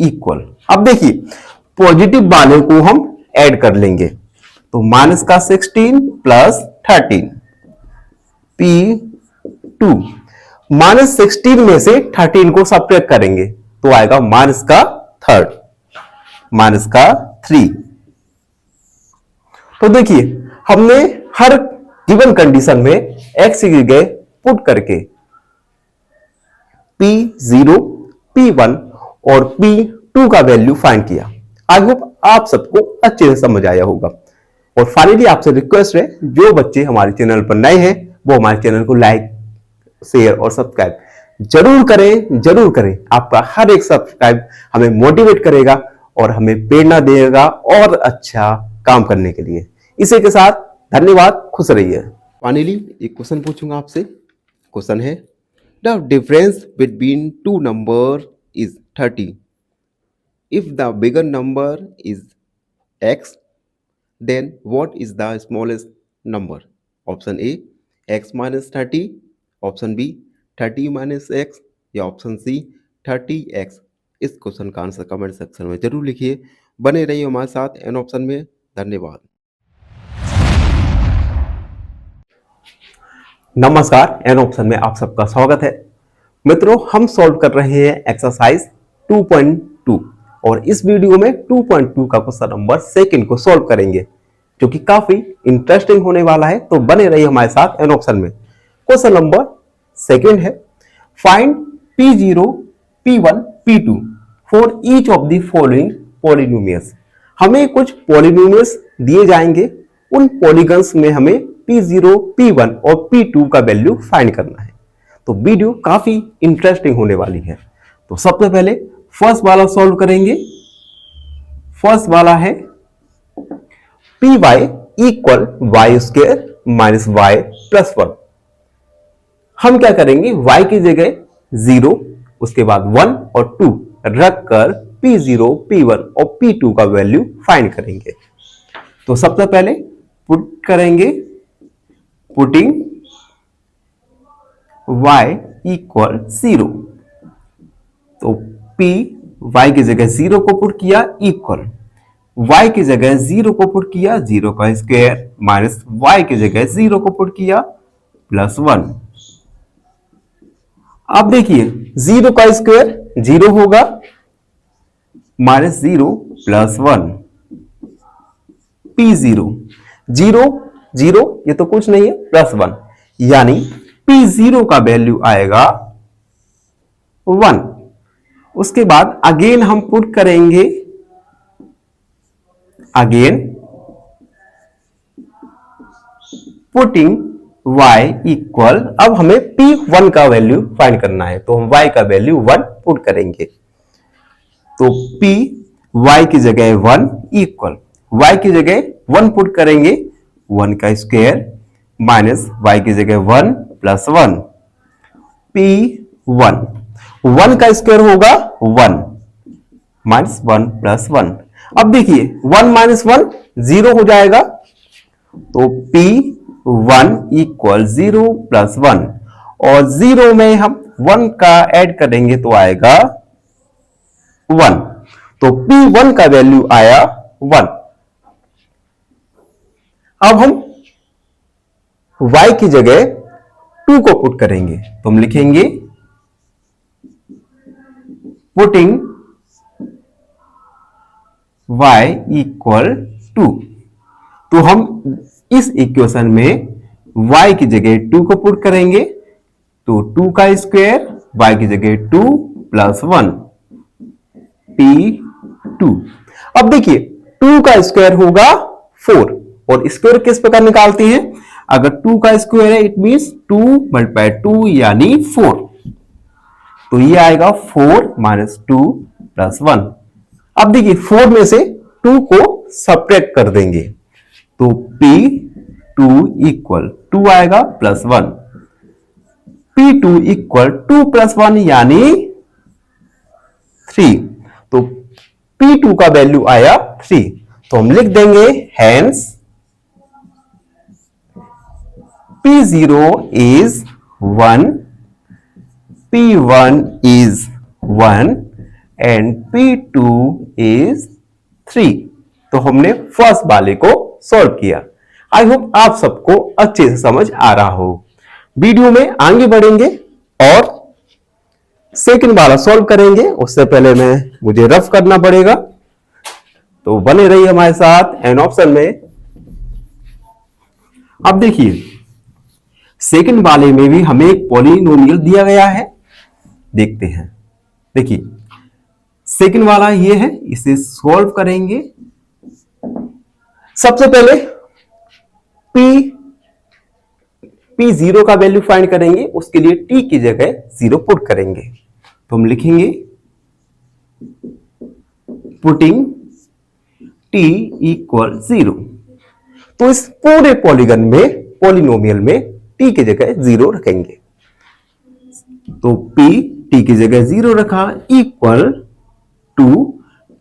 इक्वल। अब देखिए पॉजिटिव वाले को हम ऐड कर लेंगे तो माइनस का 16 प्लस 13 P2। माइनस 16 में से 13 को सब्ट्रैक्ट करेंगे तो आएगा माइनस का थर्ड, माइनस का 3। तो देखिए हमने हर गिवन कंडीशन में x की जगह पुट करके P0, P1 और P2 का वैल्यू फाइंड किया। आई होप आप सबको अच्छे से समझ आया होगा। और फाइनली आपसे रिक्वेस्ट है, जो बच्चे हमारे चैनल पर नए हैं वो हमारे चैनल को लाइक, शेयर और सब्सक्राइब जरूर करें, जरूर करें। आपका हर एक सब्सक्राइब हमें मोटिवेट करेगा और हमें प्रेरणा देगा और अच्छा काम करने के लिए। इसी के साथ धन्यवाद, खुश रहिए। फाइनली एक क्वेश्चन पूछूंगा आपसे। क्वेश्चन है the difference between two number is 30 if the bigger number is x then what is the smallest number? Option A x minus 30, option B 30 minus x या ऑप्शन सी 30x। इस question का answer comment section में जरूर लिखिए। बने रहिए हमारे साथ एन ऑप्शन में। धन्यवाद। नमस्कार, एन ऑप्शन में आप सबका स्वागत है। मित्रों, हम सॉल्व कर रहे हैं एक्सरसाइज 2.2 और इस वीडियो में 2.2 का क्वेश्चन नंबर सेकंड को सॉल्व करेंगे, जो कि काफी इंटरेस्टिंग होने वाला है। तो बने रहिए हमारे साथ एन ऑप्शन में। क्वेश्चन नंबर सेकंड है find P0, P1, P2 for each of the following polynomials. हमें कुछ पॉलिनोमियल्स दिए जाएंगे, उन पॉलीगन्स में हमें P0, P1 और P2 का वैल्यू फाइंड करना है। तो वीडियो काफी इंटरेस्टिंग होने वाली है। तो सबसे पहले फर्स्ट वाला सॉल्व करेंगे। फर्स्ट वाला है Py equal Y square minus Y plus 1। हम क्या करेंगे, y की जगह 0, उसके बाद 1 और 2 रखकर P0, P1 और P2 का वैल्यू फाइंड करेंगे। तो सबसे पहले पुट करेंगे, पुटिंग y इक्वल 0। तो P y की जगह 0 को पुट किया इक्वल y की जगह 0 को पुट किया 0 का स्क्वायर माइनस y की जगह 0 को पुट किया प्लस 1। अब देखिए 0 का स्क्वायर 0 होगा माइनस 0 प्लस 1 P0 0 0 ये तो कुछ नहीं है प्लस 1, यानी P0 का वैल्यू आएगा 1। उसके बाद अगेन हम पुट करेंगे, अगेन पुटिंग y इक्वल, अब हमें P1 का वैल्यू फाइंड करना है तो हम y का वैल्यू 1 पुट करेंगे। तो P y की जगह 1 इक्वल y की जगह 1 पुट करेंगे 1 का स्क्वायर माइनस y की जगह 1 प्लस 1 P1 1 का स्क्वायर होगा 1 माइनस 1 प्लस 1। अब देखिए 1 माइनस 1 0 हो जाएगा, तो P1 इक्वल 0 प्लस 1 और 0 में हम 1 का ऐड करेंगे तो आएगा 1। तो P1 का वैल्यू आया 1। अब हम y की जगह 2 को पुट करेंगे तो हम लिखेंगे पुटिंग y इक्वल 2। तो हम इस इक्वेशन में y की जगह 2 को पुट करेंगे तो 2 का स्क्वायर y की जगह 2 प्लस 1 P2। अब देखिए 2 का स्क्वायर होगा 4 और स्क्वायर किस प्रकार निकालते हैं, अगर 2 का स्क्वायर है इट मींस 2 मल्टीप्लाई 2 यानी 4। तो ये आएगा 4 माइनस 2 प्लस 1। अब देखिए 4 में से 2 को सब्ट्रैक्ट कर देंगे तो P2 इक्वल 2 आएगा प्लस 1। P2 इक्वल 2 प्लस 1 यानी 3। तो P2 का वैल्यू आया 3। तो हम लिख देंगे hence P0 is 1, P1 is 1 and P2 is 3। तो हमने फर्स्ट वाले को सॉल्व किया। आई होप आप सबको अच्छे से समझ आ रहा हो। वीडियो में आगे बढ़ेंगे और सेकंड वाला सॉल्व करेंगे। उससे पहले मुझे रफ करना पड़ेगा, तो बने रहिए हमारे साथ एन ऑप्शन में। अब देखिए सेकंड वाले में भी हमें एक पॉलिनोमियल दिया गया है, देखते हैं। देखिए सेकंड वाला ये है, इसे सॉल्व करेंगे। सबसे पहले P0 का वैल्यू फाइंड करेंगे, उसके लिए t की जगह 0 पुट करेंगे। तो हम लिखेंगे पुटिंग t इक्वल 0। तो इस पूरे पॉलिनोमियल में t की जगह 0 रखेंगे। तो t की जगह 0 रखा इक्वल 2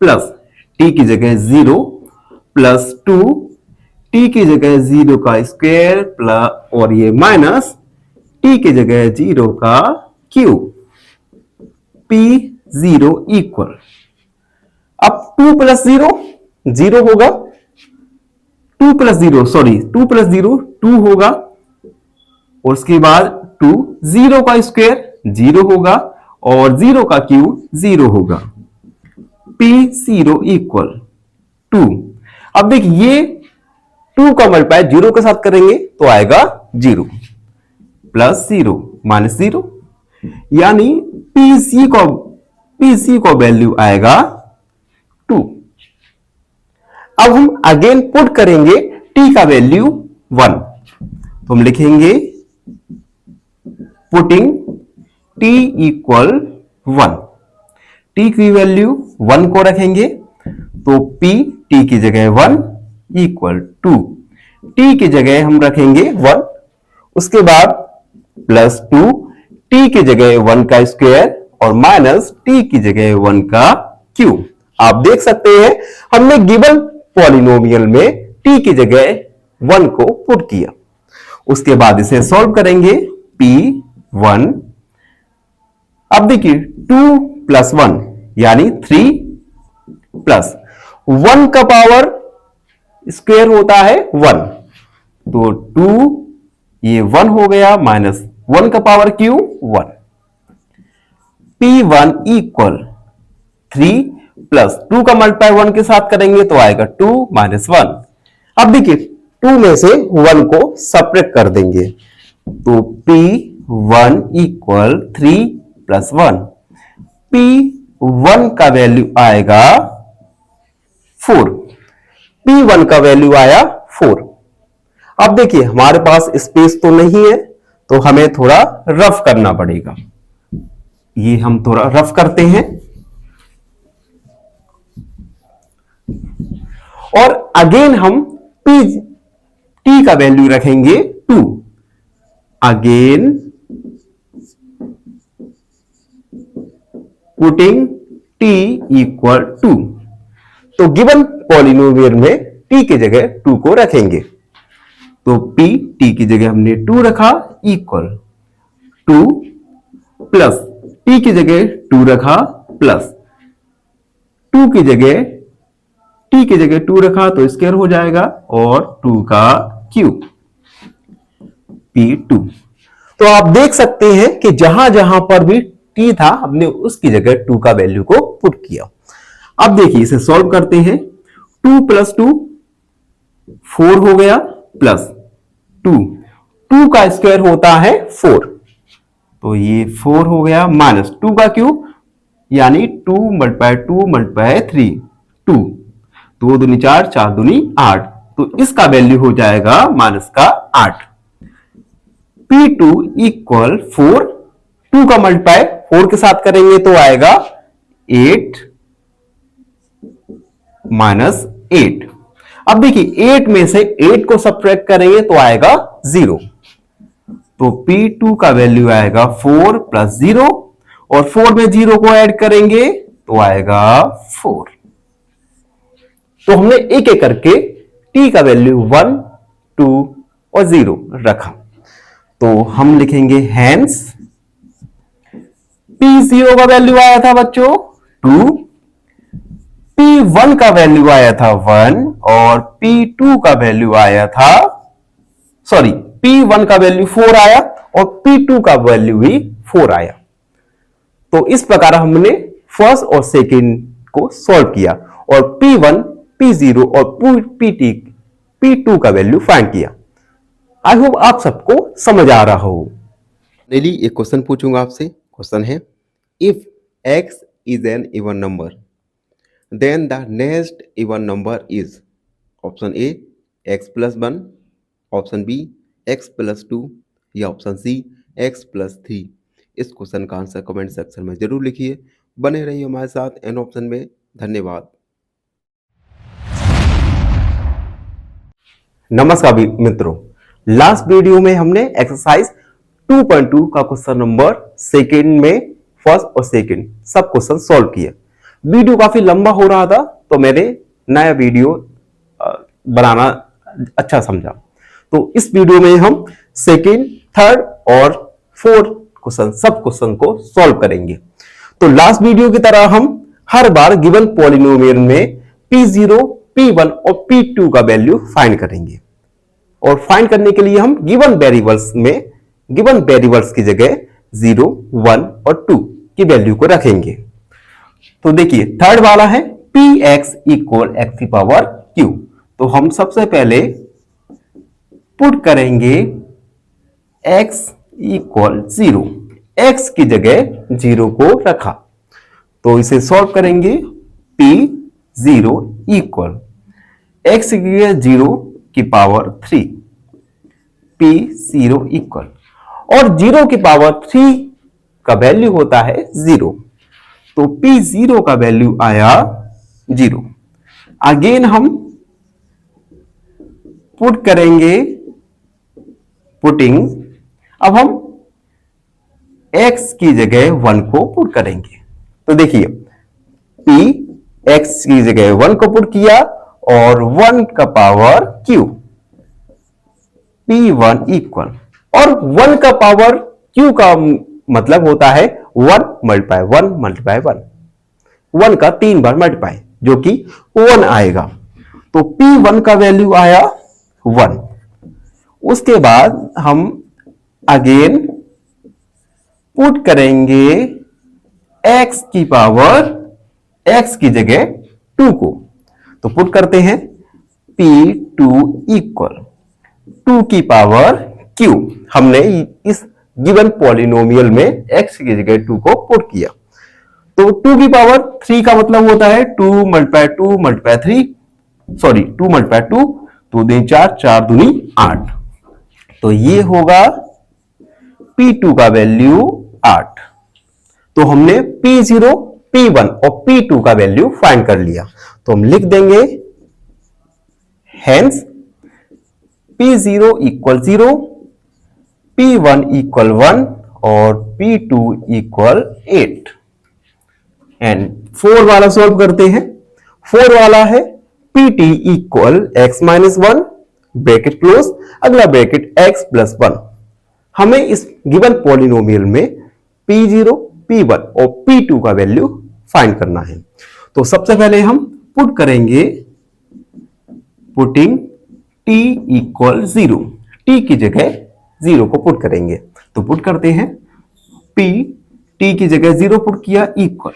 प्लस t की जगह 0 प्लस 2 t की जगह 0 का स्क्वायर प्लस और ये माइनस t की जगह 0 का क्यूब। P0 इक्वल, अब 2 प्लस 0 0 होगा, 2 प्लस 0 2 होगा और उसके बाद 2 0 का स्क्वायर 0 होगा और 0 का क्यूब 0 होगा। P0 equal 2। अब देखिए ये 2 का मल्टीप्लाई 0 के साथ करेंगे तो आएगा 0 प्लस 0 माइनस 0, यानी PC का वैल्यू आएगा 2। अब हम अगेन पुट करेंगे t का वैल्यू 1। तो हम लिखेंगे पुटिंग t इक्वल 1। t की वैल्यू 1 को रखेंगे तो t की जगह 1 इक्वल 2। t की जगह हम रखेंगे 1, उसके बाद प्लस 2 t की जगह 1 का स्क्वायर और माइनस t की जगह 1 का क्यूब। आप देख सकते हैं हमने गिवन पॉलिनोमियल में t की जगह 1 को पुट किया। उसके बाद इसे सॉल्व करेंगे P1। अब देखिए 2 प्लस 1 यानी 3 प्लस 1 का पावर स्क्वायर होता है 1, तो 2 ये 1 हो गया माइनस 1 का power cube 1। P1 equal 3 plus 2 का मल्टीप्लाई 1 के साथ करेंगे तो आएगा 2 माइनस 1। अब देखिए 2 में से 1 को सब्ट्रैक्ट कर देंगे तो P1 इक्वल 3 प्लस 1। P1 का वैल्यू आएगा 4। P1 का वैल्यू आया 4। अब देखिए हमारे पास स्पेस तो नहीं है, तो हमें थोड़ा रफ करना पड़ेगा। ये हम थोड़ा रफ करते हैं और अगेन हम t का वैल्यू रखेंगे 2। Again putting t equal 2। तो गिवन पॉलिनोमियल में t की जगह 2 को रखेंगे तो t की जगह हमने 2 रखा इक्वल 2 प्लस t की जगह 2 रखा प्लस 2 की जगह t की जगह 2 रखा तो स्क्वायर हो जाएगा और 2 का क्यूब P2। तो आप देख सकते हैं कि जहां जहां पर भी t था हमने उसकी जगह 2 का वैल्यू को पुट किया। अब देखिए इसे सॉल्व करते हैं। 2 प्लस 2 4 हो गया प्लस 2 का स्क्वायर होता है 4, तो ये 4 हो गया माइनस 2 का क्यूब यानी 2 मल्टीप्लाई 3 2, 2 दूनी 4 4 दूनी 8, तो इसका वैल्यू हो जाएगा माइनस का 8। P2 इक्वल 4, 2 का मल्टीप्लाई 4 के साथ करेंगे तो आएगा 8 माइनस 8। अब देखिए 8 में से 8 को सब्ट्रैक्ट करेंगे तो आएगा 0। तो P2 का वैल्यू आएगा 4 प्लस 0 और 4 में 0 को ऐड करेंगे तो आएगा 4। तो हमने एक एक करके T का वैल्यू 1, 2 और 0 रखा। तो हम लिखेंगे हेंस P0 का वैल्यू आया था बच्चों 2, P1 का वैल्यू आया था 1 और P2 का वैल्यू आया था सॉरी P1 का वैल्यू 4 आया और P2 का वैल्यू भी 4 आया। तो इस प्रकार हमने फर्स्ट और सेकंड को सॉल्व किया और P1, P0 और P2 का वैल्यू फाइंड किया। आई होप आप सबको समझ आ रहा हो। डेली एक क्वेश्चन पूछूंगा आपसे। क्वेश्चन है if x is an even number then the next even number is option A x plus 1, option B x plus 2 या ऑप्शन सी x plus 3। इस क्वेश्चन का आंसर कमेंट सेक्शन में जरूर लिखिए। बने रहिए हमारे साथ एन ऑप्शन में। धन्यवाद। नमस्कार मित्रों, लास्ट वीडियो में हमने एक्सरसाइज 2.2 का क्वेश्चन नंबर सेकंड में फर्स्ट और सेकंड सब क्वेश्चन सॉल्व किए। वीडियो काफी लंबा हो रहा था तो मैंने नया वीडियो बनाना अच्छा समझा। तो इस वीडियो में हम सेकंड, थर्ड और फोर्थ क्वेश्चन सब क्वेश्चन को सॉल्व करेंगे। तो लास्ट वीडियो की तरह हम हर बार गिवन पॉलिनोमियल में P0, P1 और P2 का वैल्यू फाइंड करेंगे और फाइंड करने के लिए हम गिवन वेरिएबल्स की जगह 0, 1 और 2 की वैल्यू को रखेंगे। तो देखिए थर्ड वाला है Px इक्वल x की पावर q। तो हम सबसे पहले पुट करेंगे x इक्वल 0, x की जगह 0 को रखा तो इसे सॉल्व करेंगे। P0 इक्वल x की जगह 0 की पावर 3, P0 इक्वल और 0 की पावर 3 का वैल्यू होता है 0। तो P0 का वैल्यू आया 0। अगेन हम पुट करेंगे पुटिंग। अब हम x की जगह 1 को पुट करेंगे। तो देखिए P x की जगह 1 को पुट किया और 1 का पावर q, P1 इक्वल और 1 का पावर q का मतलब होता है 1 मल्टीप्लाई 1 मल्टीप्लाई 1, 1 का 3 बार मल्टीप्लाई जो कि 1 आएगा। तो P1 का वैल्यू आया 1। उसके बाद हम अगेन पुट करेंगे x की पावर x की जगह 2 को। तो पुट करते हैं P2 इक्वल 2 की पावर q। हमने इस गिवन पॉलिनोमियल में x की जगह 2 को पुट किया। तो 2 की पावर 3 का मतलब होता है 2 मल्टीप्लाई 2 मल्टीप्लाई 3 सॉरी 2 मल्टीप्लाई 2, 2 दूनी 4, 4 दूनी 8। तो ये होगा P2 का वैल्यू 8। तो हमने P0, P1 और P2 का वैल्यू फाइंड कर लिया। तो हम लिख देंगे hence P0 equal 0, P1 equal 1 और P2 इक्वल 8। एंड 4 वाला सॉल्व करते हैं। 4 वाला है Pt equal x minus 1 bracket close, अगला ब्रैकेट x प्लस 1। हमें इस गिवन पॉलिनोमियल में P0, P1 और P2 का वैल्यू फाइंड करना है। तो सबसे पहले हम पुट करेंगे पुटिंग t इक्वल 0, t की जगह 0 को पुट करेंगे। तो पुट करते हैं p t की जगह 0 पुट किया इक्वल,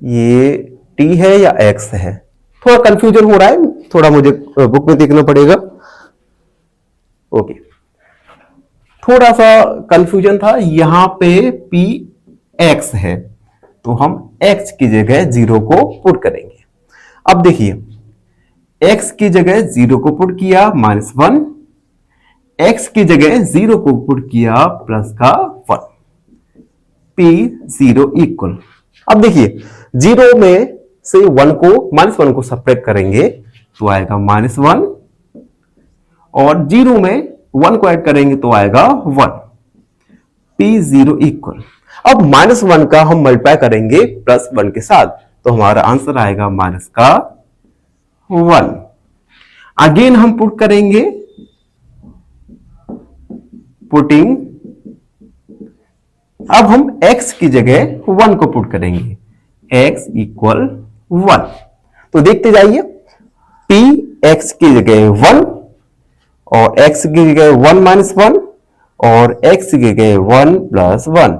ये t है या x है, थोड़ा कंफ्यूजन हो रहा है, थोड़ा मुझे बुक में देखना पड़ेगा। ओके, थोड़ा सा कंफ्यूजन था, यहां पे p x है तो हम x की जगह 0 को पुट करेंगे। अब देखिए x की जगह 0 को पुट किया -1, x की जगह 0 को पुट किया प्लस का 1, P0 इक्वल। अब देखिए 0 में से -1 को सब्ट्रैक्ट करेंगे तो आएगा -1 और 0 में 1 को ऐड करेंगे तो आएगा 1। P0 इक्वल, अब -1 का हम मल्टीप्लाई करेंगे +1 के साथ तो हमारा आंसर आएगा -1। अगेन हम पुट करेंगे, पुटिंग, अब हम x की जगह 1 को पुट करेंगे, x इक्वल 1। तो देखते जाइए, p x की जगह 1 और x की जगह 1 - 1 और x की जगह 1 + 1,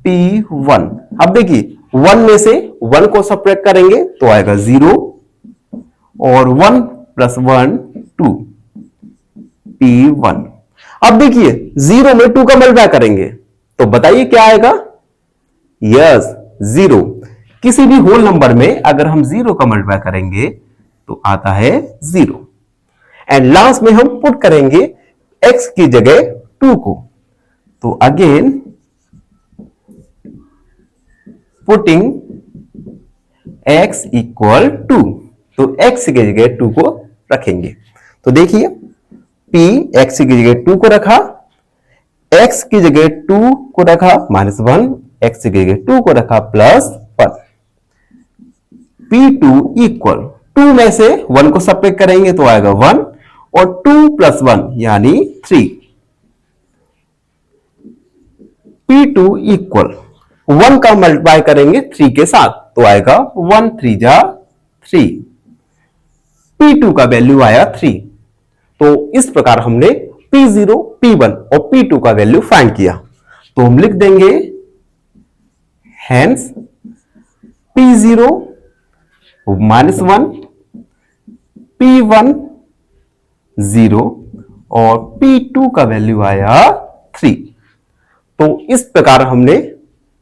p1। अब देखिए 1 में से 1 को सब्ट्रैक्ट करेंगे तो आएगा 0 और 1 + 1 2, p1। अब देखिए 0 में 2 का मल्टीप्लाई करेंगे तो बताइए क्या आएगा? यस, 0। किसी भी होल नंबर में अगर हम 0 का मल्टीप्लाई करेंगे तो आता है 0। एंड लास्ट में हम पुट करेंगे x की जगह 2 को, तो अगेन पुटिंग x इक्वल 2, तो x की जगह 2 को रखेंगे। तो देखिए p x की जगह 2 को रखा, x की जगह 2 को रखा -1, x की जगह 2 को रखा +1, p2 इक्वल 2 में से 1 को सब्ट्रैक्ट करेंगे तो आएगा 1 और 2 + 1 यानी 3, p2 इक्वल 1 का मल्टीप्लाई करेंगे 3 के साथ तो आएगा 1 3 जा 3, p2 का वैल्यू आया 3। तो इस प्रकार हमने p0, p1 और p2 का वैल्यू फाइंड किया। तो हम लिख देंगे हेंस p0 -1, p1 0 और p2 का वैल्यू आया 3। तो इस प्रकार हमने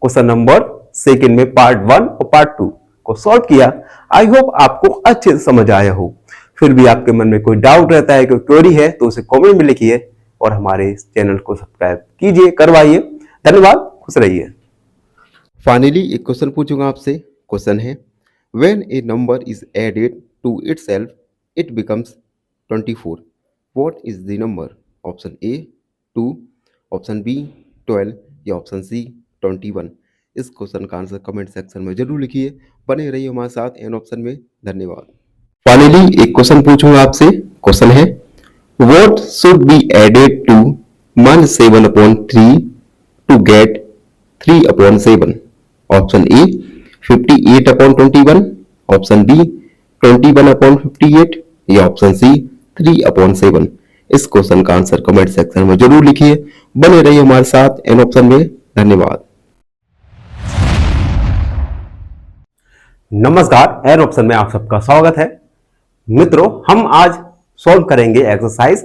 क्वेश्चन नंबर सेकंड में पार्ट 1 और पार्ट 2 को सॉल्व किया। आई होप आपको अच्छे से समझ आया हो। फिर भी आपके मन में कोई डाउट रहता है, कोई क्वेरी है तो उसे कमेंट में लिखिए और हमारे इस चैनल को सब्सक्राइब कीजिए, करवाइए। धन्यवाद, खुश रहिए। फाइनली एक क्वेश्चन पूछूंगा आपसे। क्वेश्चन है, when a number is added to itself it becomes 24, what is the number? Option A 2, option B 12 या ऑप्शन सी 21। इस क्वेश्चन का आंसर कमेंट सेक्शन में जरूर लिखिए। बने रहिए हमारे साथ एन ऑप्शन में। धन्यवाद। फाइनली एक क्वेश्चन पूछूंगा आपसे। क्वेश्चन है, what should be added to -7/3 to get 3/7? Option A 58/21, option B 21/58 या ऑप्शन सी 3/7। इस क्वेश्चन का आंसर कमेंट सेक्शन में जरूर लिखिए। बने रहिए हमारे साथ एन ऑप्शन में। धन्यवाद। नमस्कार, एन ऑप्शन में आप सबका स्वागत है। मित्रों, हम आज सॉल्व करेंगे एक्सरसाइज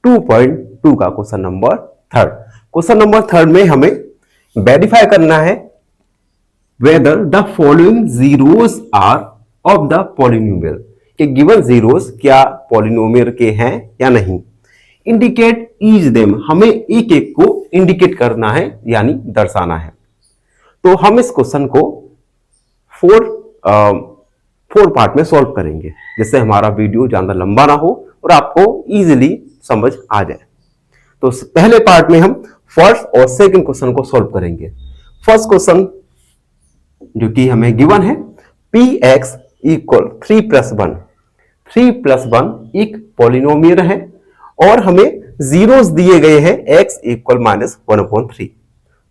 2.2 का क्वेश्चन नंबर 3। क्वेश्चन नंबर 3 में हमें वेरीफाई करना है whether the following zeros are of the polynomial, कि गिवन जीरोस क्या पॉलिनोमियल के हैं या नहीं। इंडिकेट ईच देम, हमें एक एक को इंडिकेट करना है यानी दर्शाना है। तो हम इस क्वेश्चन को फोर पार्ट में सॉल्व करेंगे, जिससे हमारा वीडियो ज्यादा लंबा ना हो और आपको इजीली समझ आ जाए। तो पहले पार्ट में हम फर्स्ट और सेकंड क्वेश्चन को सॉल्व करेंगे। फर्स्ट क्वेश्चन जो कि हमें गिवन है, px इक्वल 3 + 1। 3 + 1 एक पॉलिनोमियल है और हमें जीरोस दिए गए हैं x इक्वल -1/3।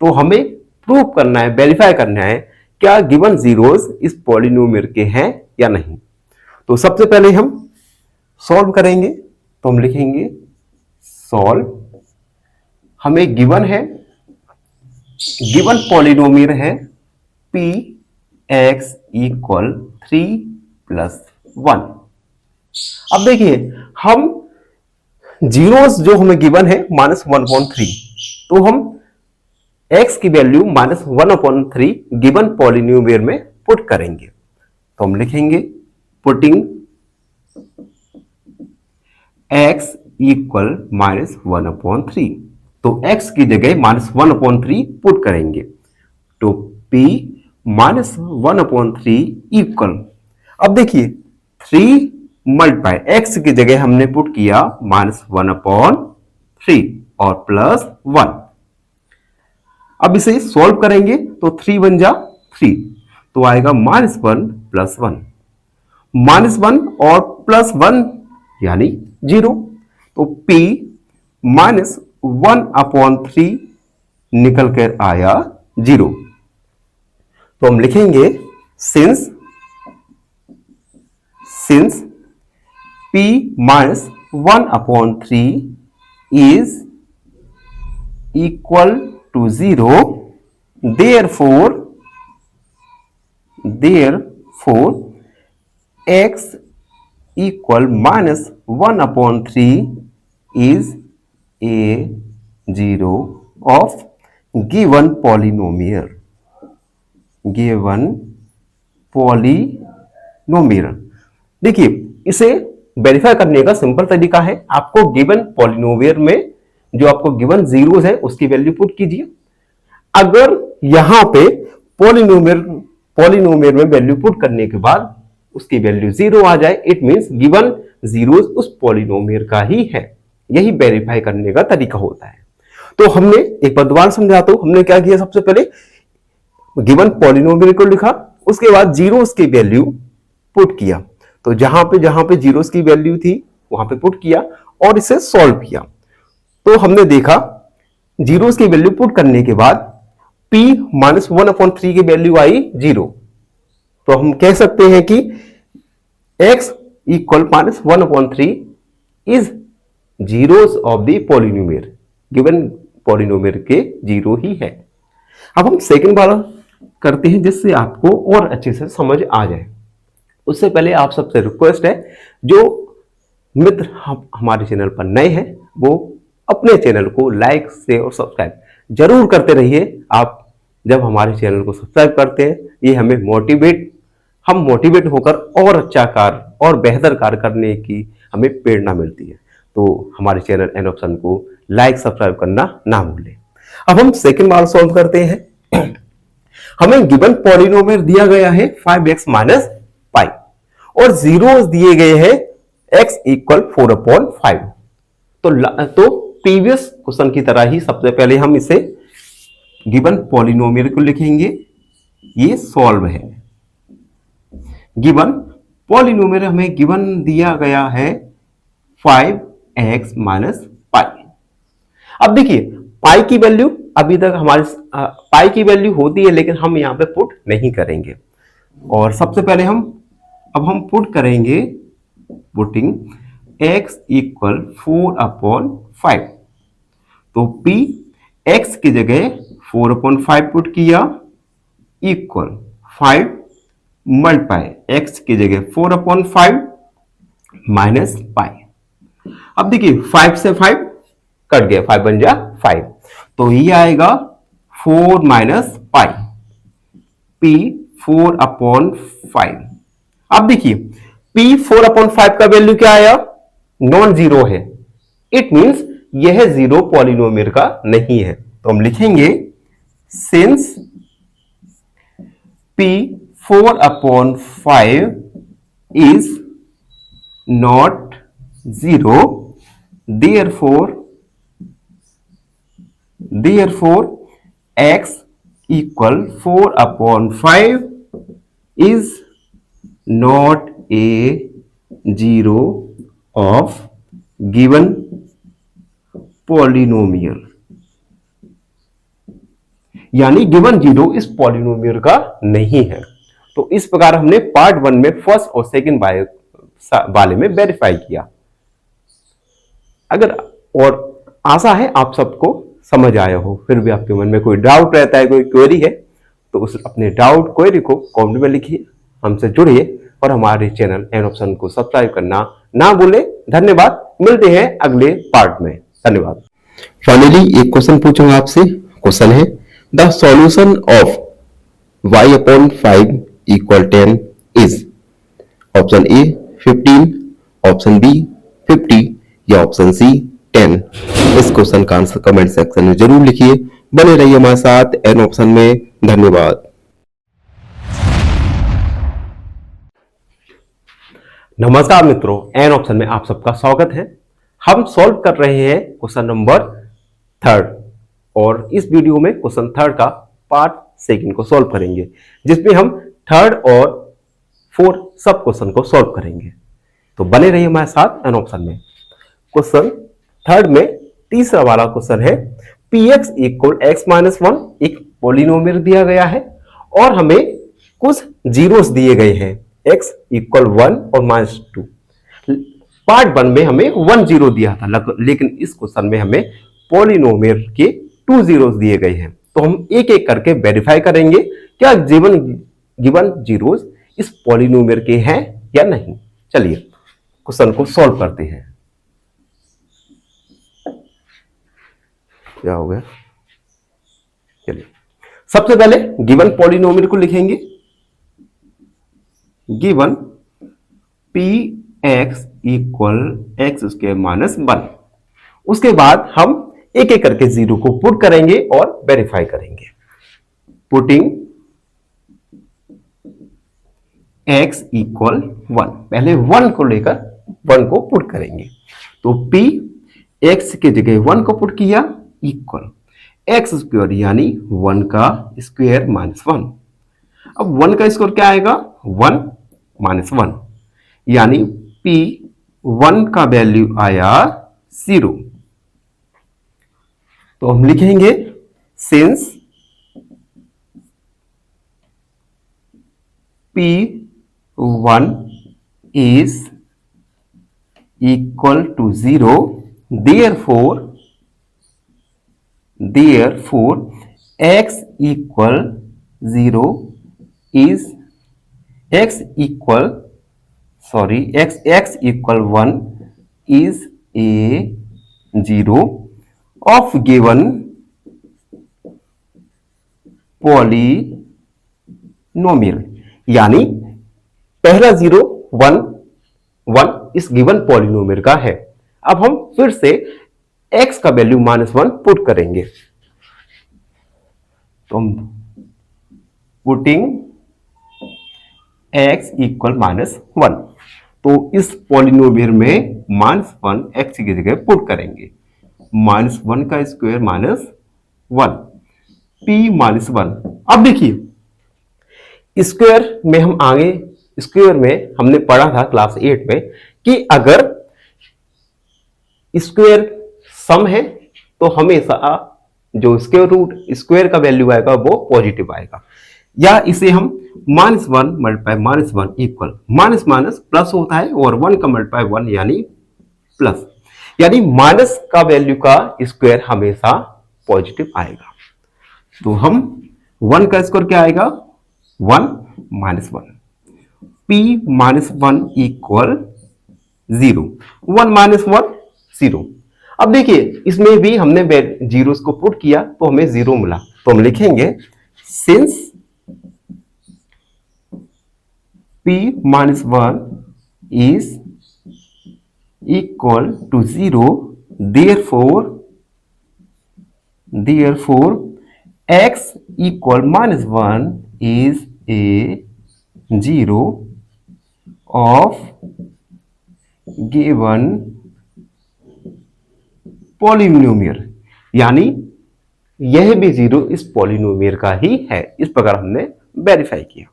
तो हमें प्रूव करना है, वेरीफाई करना है क्या गिवन जीरोस इस पॉलिनोमियल के हैं या नहीं। तो सबसे पहले हम सॉल्व करेंगे। तो हम लिखेंगे सॉल्व। हमें गिवन है, गिवन पॉलिनोमियल है px इक्वल 3 + 1। अब देखिए हम जीरोस जो हमें गिवन है -1/3, तो हम x की वैल्यू -1/3 गिवन पॉलिनोमियल में पुट करेंगे। तो हम लिखेंगे पुटिंग x इक्वल -1/3। तो x की जगह -1/3 पुट करेंगे। तो p -1/3 इक्वल, अब देखिए 3 मल्टीप्लाई एक्स की जगह हमने पुट किया -1/3 और +1। अब इसे सॉल्व करेंगे तो 3 बन जा 3, तो आएगा -1 + 1, -1 और +1 यानी 0, तो P -1/3 निकल कर आया 0। तो हम लिखेंगे since P -1/3 is equal to 0, therefore x equal -1/3 is a 0 of given polynomial। देखिए इसे वेरीफाई करने का सिंपल तरीका है, आपको गिवन पॉलिनोमियल में जो आपको गिवन जीरोस है उसकी वैल्यू पुट कीजिए। अगर यहां पे पॉलिनोमियल में वैल्यू पुट करने के बाद उसकी वैल्यू 0 आ जाए, इट मींस गिवन जीरोस उस पॉलिनोमियल का ही है। यही वेरीफाई करने का तरीका होता है। तो हमने एक बार दोबारा समझाता हूं, हमने क्या किया, सबसे पहले गिवन पॉलिनोमियल को लिखा, उसके बाद जीरोस की वैल्यू पुट किया, तो जहां पे जीरोस की वैल्यू थी वहां पे पुट किया और इसे सॉल्व किया। तो हमने देखा जीरोस की वैल्यू पुट करने के बाद P -1/3 की वैल्यू आई 0, तो हम कह सकते हैं कि x equal -1/3 is zeros of the polynomial, given polynomial के 0 ही है। अब हम सेकंड वाला करते हैं जिससे आपको और अच्छे से समझ आ जाए। उससे पहले आप सबसे रिक्वेस्ट है, जो मित्र हमारे चैनल पर नए हैं वो अपने चैनल को लाइक शेयर और सब्सक्राइब जरूर करते रहिए। आप जब हमारे चैनल को सब्सक्राइब करते हैं ये हमें हम मोटिवेट होकर और अच्छा कार्य और बेहतर कार्य करने की हमें प्रेरणा मिलती है। तो हमारे चैनल एन ऑप्शन को लाइक सब्सक्राइब करना ना भूलें। अब हम सेकंड वाला सॉल्व करते हैं। हमें गिवन पॉलिनोमियल दिया गया है 5x - पाई और जीरोस दिए गए हैं x इक्वल 4/5। तो प्रीवियस क्वेश्चन की तरह ही सबसे पहले हम इसे गिवन पॉलिनोमियल को लिखेंगे, ये सॉल्व है। गिवन पॉलिनोमियल हमें गिवन दिया गया है 5x - पाई। अब देखिए पाई की वैल्यू अभी तक हमारे पाई की वैल्यु होती है, लेकिन हम यहां पे पुट नहीं करेंगे। और सबसे पहले हम पुट करेंगे, पुटिंग x इक्वल 4/5। तो p x की जगह 4/5 पुट किया इक्वल 5 मल्टीप्लाई x की जगह 4/5 माइनस पाई। अब देखिए 5 से 5 कट गया, 5 बन जा 5, तो ये आएगा 4 माइनस पाई, p 4/5। अब देखिए p 4/5 का वैल्यू क्या आया, नॉन जीरो है, इट मींस यह जीरो पॉलिनोमियल का नहीं है। तो हम लिखेंगे since p 4/5 is not zero, therefore x equal 4/5 is not a zero of given polynomial, यानी गिवन जीरो इस पॉलिनोमियल का नहीं है। तो इस प्रकार हमने पार्ट 1 में फर्स्ट और सेकंड वाले में वेरीफाई किया। अगर और आशा है आप सबको समझ आया हो, फिर भी आपके मन में कोई डाउट रहता है, कोई क्वेरी है, तो उस अपने डाउट क्वेरी को कमेंट में लिखिए, हमसे जुड़िए और हमारे चैनल एन ऑप्शन को सब्सक्राइब करना ना भूलें। धन्यवाद, मिलते हैं अगले पार्ट में। धन्यवाद। फाइनली एक क्वेश्चन पूछूंगा आपसे। क्वेश्चन है the solution of y/5 equal 10 is option A 15, option B 50 या ऑप्शन सी 10। इस क्वेश्चन का आंसर कमेंट सेक्शन में जरूर लिखिए। बने रहिए हमारे साथ एन ऑप्शन में। धन्यवाद। नमस्कार मित्रों, एन ऑप्शन में आप सबका स्वागत है। हम सॉल्व कर रहे हैं क्वेश्चन नंबर थर्ड और इस वीडियो में क्वेश्चन थर्ड का पार्ट सेकंड को सॉल्व करेंगे, जिसमें हम थर्ड और फोर्थ सब क्वेश्चन को सॉल्व करेंगे। तो बने रहिए हमारे साथ एन ऑप्शन में। क्वेश्चन थर्ड में तीसरा वाला क्वेश्चन है, P x equal x minus one एक पॉलिनोमियल दिया गया है और हमें कुछ जीरोस दिए गए हैं, x इक्वल 1 और माइनस 2। पार्ट 1 में हमें 1 जीरो दिया था, लेकिन इस क्वेश्चन में हमें पॉलिनोमियल के 2 जीरोस दिए गए हैं। तो हम एक एक करके वेरीफाई करेंगे क्या गिवन जीरोस इस पॉलिनोमियल के हैं या नहीं। चलिए क्वेश्चन को सॉल्व करते हैं। क्या हो गया, चलिए सबसे पहले गिवन पॉलिनोमियल को लिखेंगे। Given P x equal x square minus 1। उसके बाद हम एक एक करके जीरो को पुट करेंगे और वेरीफाई करेंगे। पुटिंग x इक्वल 1, पहले 1 को लेकर 1 को पुट करेंगे। तो p x के जगह 1 को पुट किया इक्वल एक्स स्क्वायर यानी 1 का स्क्वायर माइनस 1। अब 1 का स्क्वायर क्या आएगा, 1 माइनस 1, यानी p 1 का वैल्यू आया 0। तो हम लिखेंगे since p1 is equal to 0, therefore x equal 0 is x equal 1 is a 0 of given polynomial. यानी पहला 0 1 1 इस गिवन पॉलिनोमियल का है। अब हम फिर से x का वैल्यू -1 पुट करेंगे। तो पुटिंग x इक्वल -1, तो इस पॉलिनोमियल में -1 x की जगह पुट करेंगे। -1 का स्क्वायर -1 p -1। अब देखिए स्क्वायर में हम आगे स्क्वायर में हमने पढ़ा था क्लास 8 में कि अगर स्क्वायर सम है तो हमेशा जो स्क्वायर रूट स्क्वायर का वैल्यू आएगा वो पॉजिटिव आएगा। या इसे हम -1 multiply -1 equal minus minus plus होता है और 1 का मल्टीप्लाई 1 यानी प्लस, यानी माइनस का वैल्यू का स्क्वायर हमेशा पॉजिटिव आएगा। तो हम 1 का स्क्वायर क्या आएगा, 1 -1, p -1 इक्वल 0, 1 -1 0। अब देखिए इसमें भी हमने जीरोस को पुट किया तो हमें 0 मिला। तो हम लिखेंगे since p -1 is equal to 0, therefore x equal -1 is a 0 of given polynomial. यानी यह भी 0 इस पॉलिनोमियल का ही है। इस प्रकार हमने वेरीफाई किया।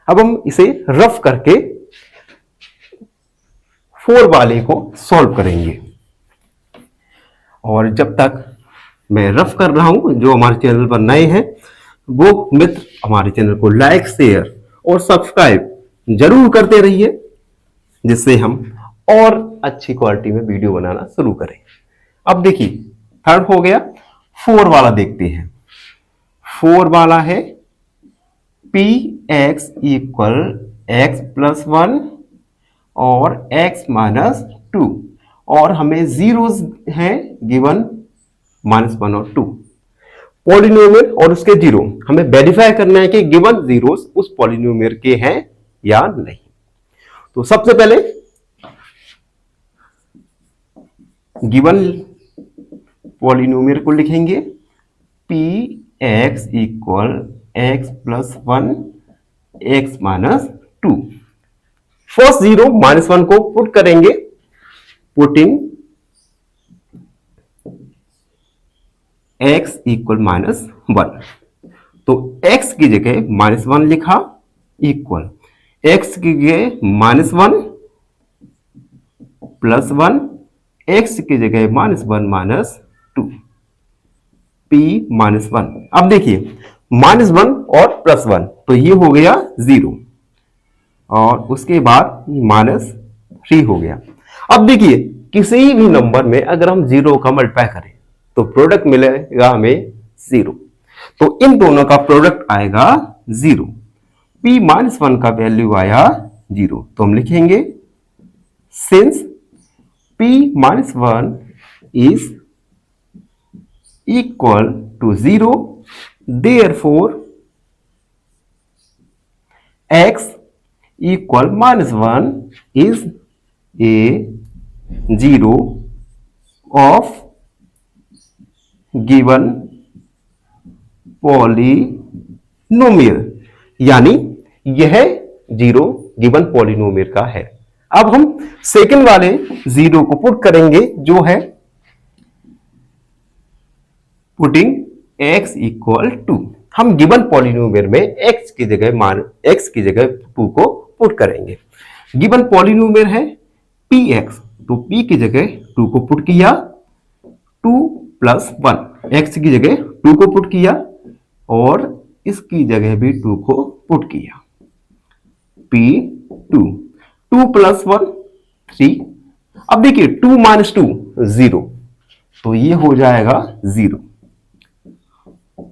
अब हम इसे रफ करके 4 वाले को सॉल्व करेंगे। और जब तक मैं रफ कर रहा हूं, जो हमारे चैनल पर नए हैं वो मित्र हमारे चैनल को लाइक शेयर और सब्सक्राइब जरूर करते रहिए, जिससे हम और अच्छी क्वालिटी में वीडियो बनाना शुरू करें। अब देखिए थर्ड हो गया, 4 वाला देखते हैं। 4 वाला है P x equal x plus 1 और x माइनस 2, और हमें जीरोस हैं गिवन -1 और 2। पॉलिनोमियल और उसके जीरो हमें वेरीफाई करना है कि गिवन जीरोस उस पॉलिनोमियल के हैं या नहीं। तो सबसे पहले गिवन पॉलिनोमियल को लिखेंगे P x equal x plus 1 x minus 2। First zero -1 को पुट करेंगे, पुटिंग x इक्वल -1, तो x की जगह -1 लिखा, इक्वल x की जगह -1 +1, x की जगह -1 -2, p -1। अब देखिए -1 और +1, तो ये हो गया 0 और उसके बाद -3 हो गया। अब देखिए किसी भी नंबर में अगर हम 0 का मल्टीप्लाई करें तो प्रोडक्ट मिलेगा हमें 0, तो इन दोनों का प्रोडक्ट आएगा 0। p -1 का वैल्यू आया 0, तो हम लिखेंगे since p -1 is equal to 0, therefore x equal -1 is a 0 of given polynomial, यानी यह 0 गिवन पॉलिनोमियल का है। अब हम सेकंड वाले 0 को पुट करेंगे, जो है पुटिंग x इक्वल टू, हम गिवन पॉलिनोमियल में x की जगह 2 को पुट करेंगे। गिवन पॉलिनोमियल है px, तो p की जगह 2 को पुट किया, 2 + 1, x की जगह 2 को पुट किया और इसकी जगह भी 2 को पुट किया, p2, 2 + 1 3। अब देखिए 2 - 2 0, तो ये हो जाएगा 0।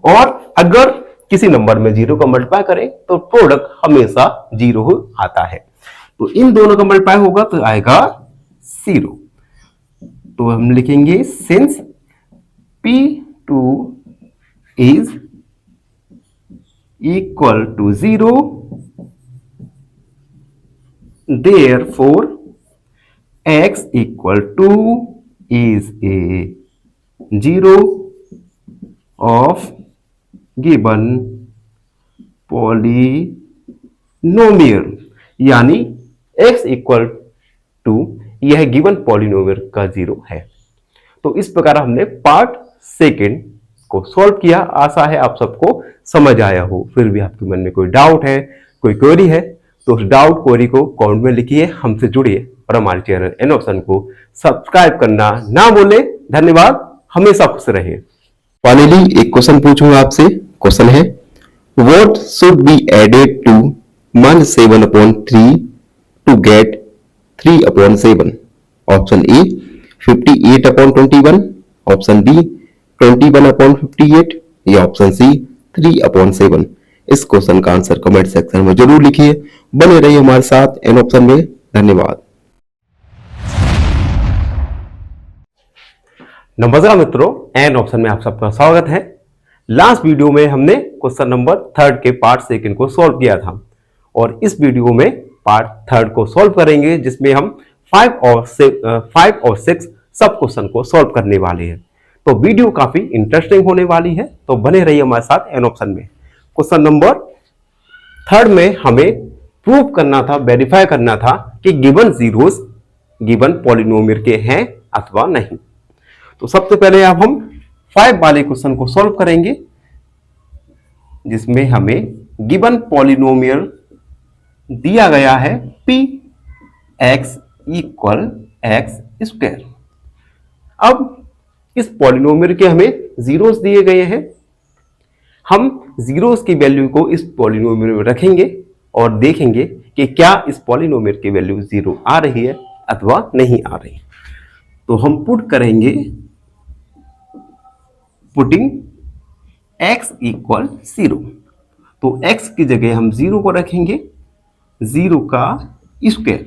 और अगर किसी नंबर में 0 का मल्टीप्लाई करें तो प्रोडक्ट हमेशा 0 आता है, तो इन दोनों का मल्टीप्लाई होगा तो आएगा 0। तो हम लिखेंगे since p2 is equal to 0, therefore x equal to is a 0 of given polynomial, यानी x इक्वल टू यह गिवन पॉलिनोमियल का 0 है। तो इस प्रकार हमने पार्ट सेकंड को सॉल्व किया। आशा है आप सबको समझ आया हो। फिर भी आपके मन में कोई डाउट है, कोई क्वेरी है, तो उस डाउट क्वेरी को कमेंट में लिखिए, हमसे जुड़िए और हमारे चैनल एन ऑप्शन को सब्सक्राइब करना ना भूलें। धन्यवाद, हमेशा खुश रहिए। फाइनली एक क्वेश्चन पूछूंगा आपसे। क्वेश्चन है, what should be added to -7/3 to get 3/7? Option A 58/21, option B 21/58 या ऑप्शन सी 3/7। इस क्वेश्चन का आंसर कमेंट सेक्शन में जरूर लिखिए। बने रहिए हमारे साथ एन ऑप्शन में। धन्यवाद। नमस्कार मित्रों, एन ऑप्शन में आप सबका स्वागत है। लास्ट वीडियो में हमने क्वेश्चन नंबर 3 के पार्ट सेकंड को सॉल्व किया था और इस वीडियो में पार्ट 3 को सॉल्व करेंगे, जिसमें हम 5 और 6 सब क्वेश्चन को सॉल्व करने वाले हैं। तो वीडियो काफी इंटरेस्टिंग होने वाली है, तो बने रहिए हमारे साथ एन ऑप्शन में। क्वेश्चन नंबर 3 में हमें प्रूव करना था, वेरीफाई करना था कि गिवन जीरोस गिवन पॉलिनोमियल के हैं अथवा नहीं। तो सबसे पहले अब हम 5 वाले क्वेश्चन को सॉल्व करेंगे, जिसमें हमें गिवन पॉलिनोमियल दिया गया है px इक्वल x²। अब इस पॉलिनोमियल के हमें जीरोस दिए गए हैं। हम जीरोस की वैल्यू को इस पॉलिनोमियल में रखेंगे और देखेंगे कि क्या इस पॉलिनोमियल की वैल्यू 0 आ रही है अथवा नहीं आ रही। तो हम पुट करेंगे, पुटिंग x इक्वल 0। तो x की जगह हम 0 को रखेंगे, 0 का स्क्वायर,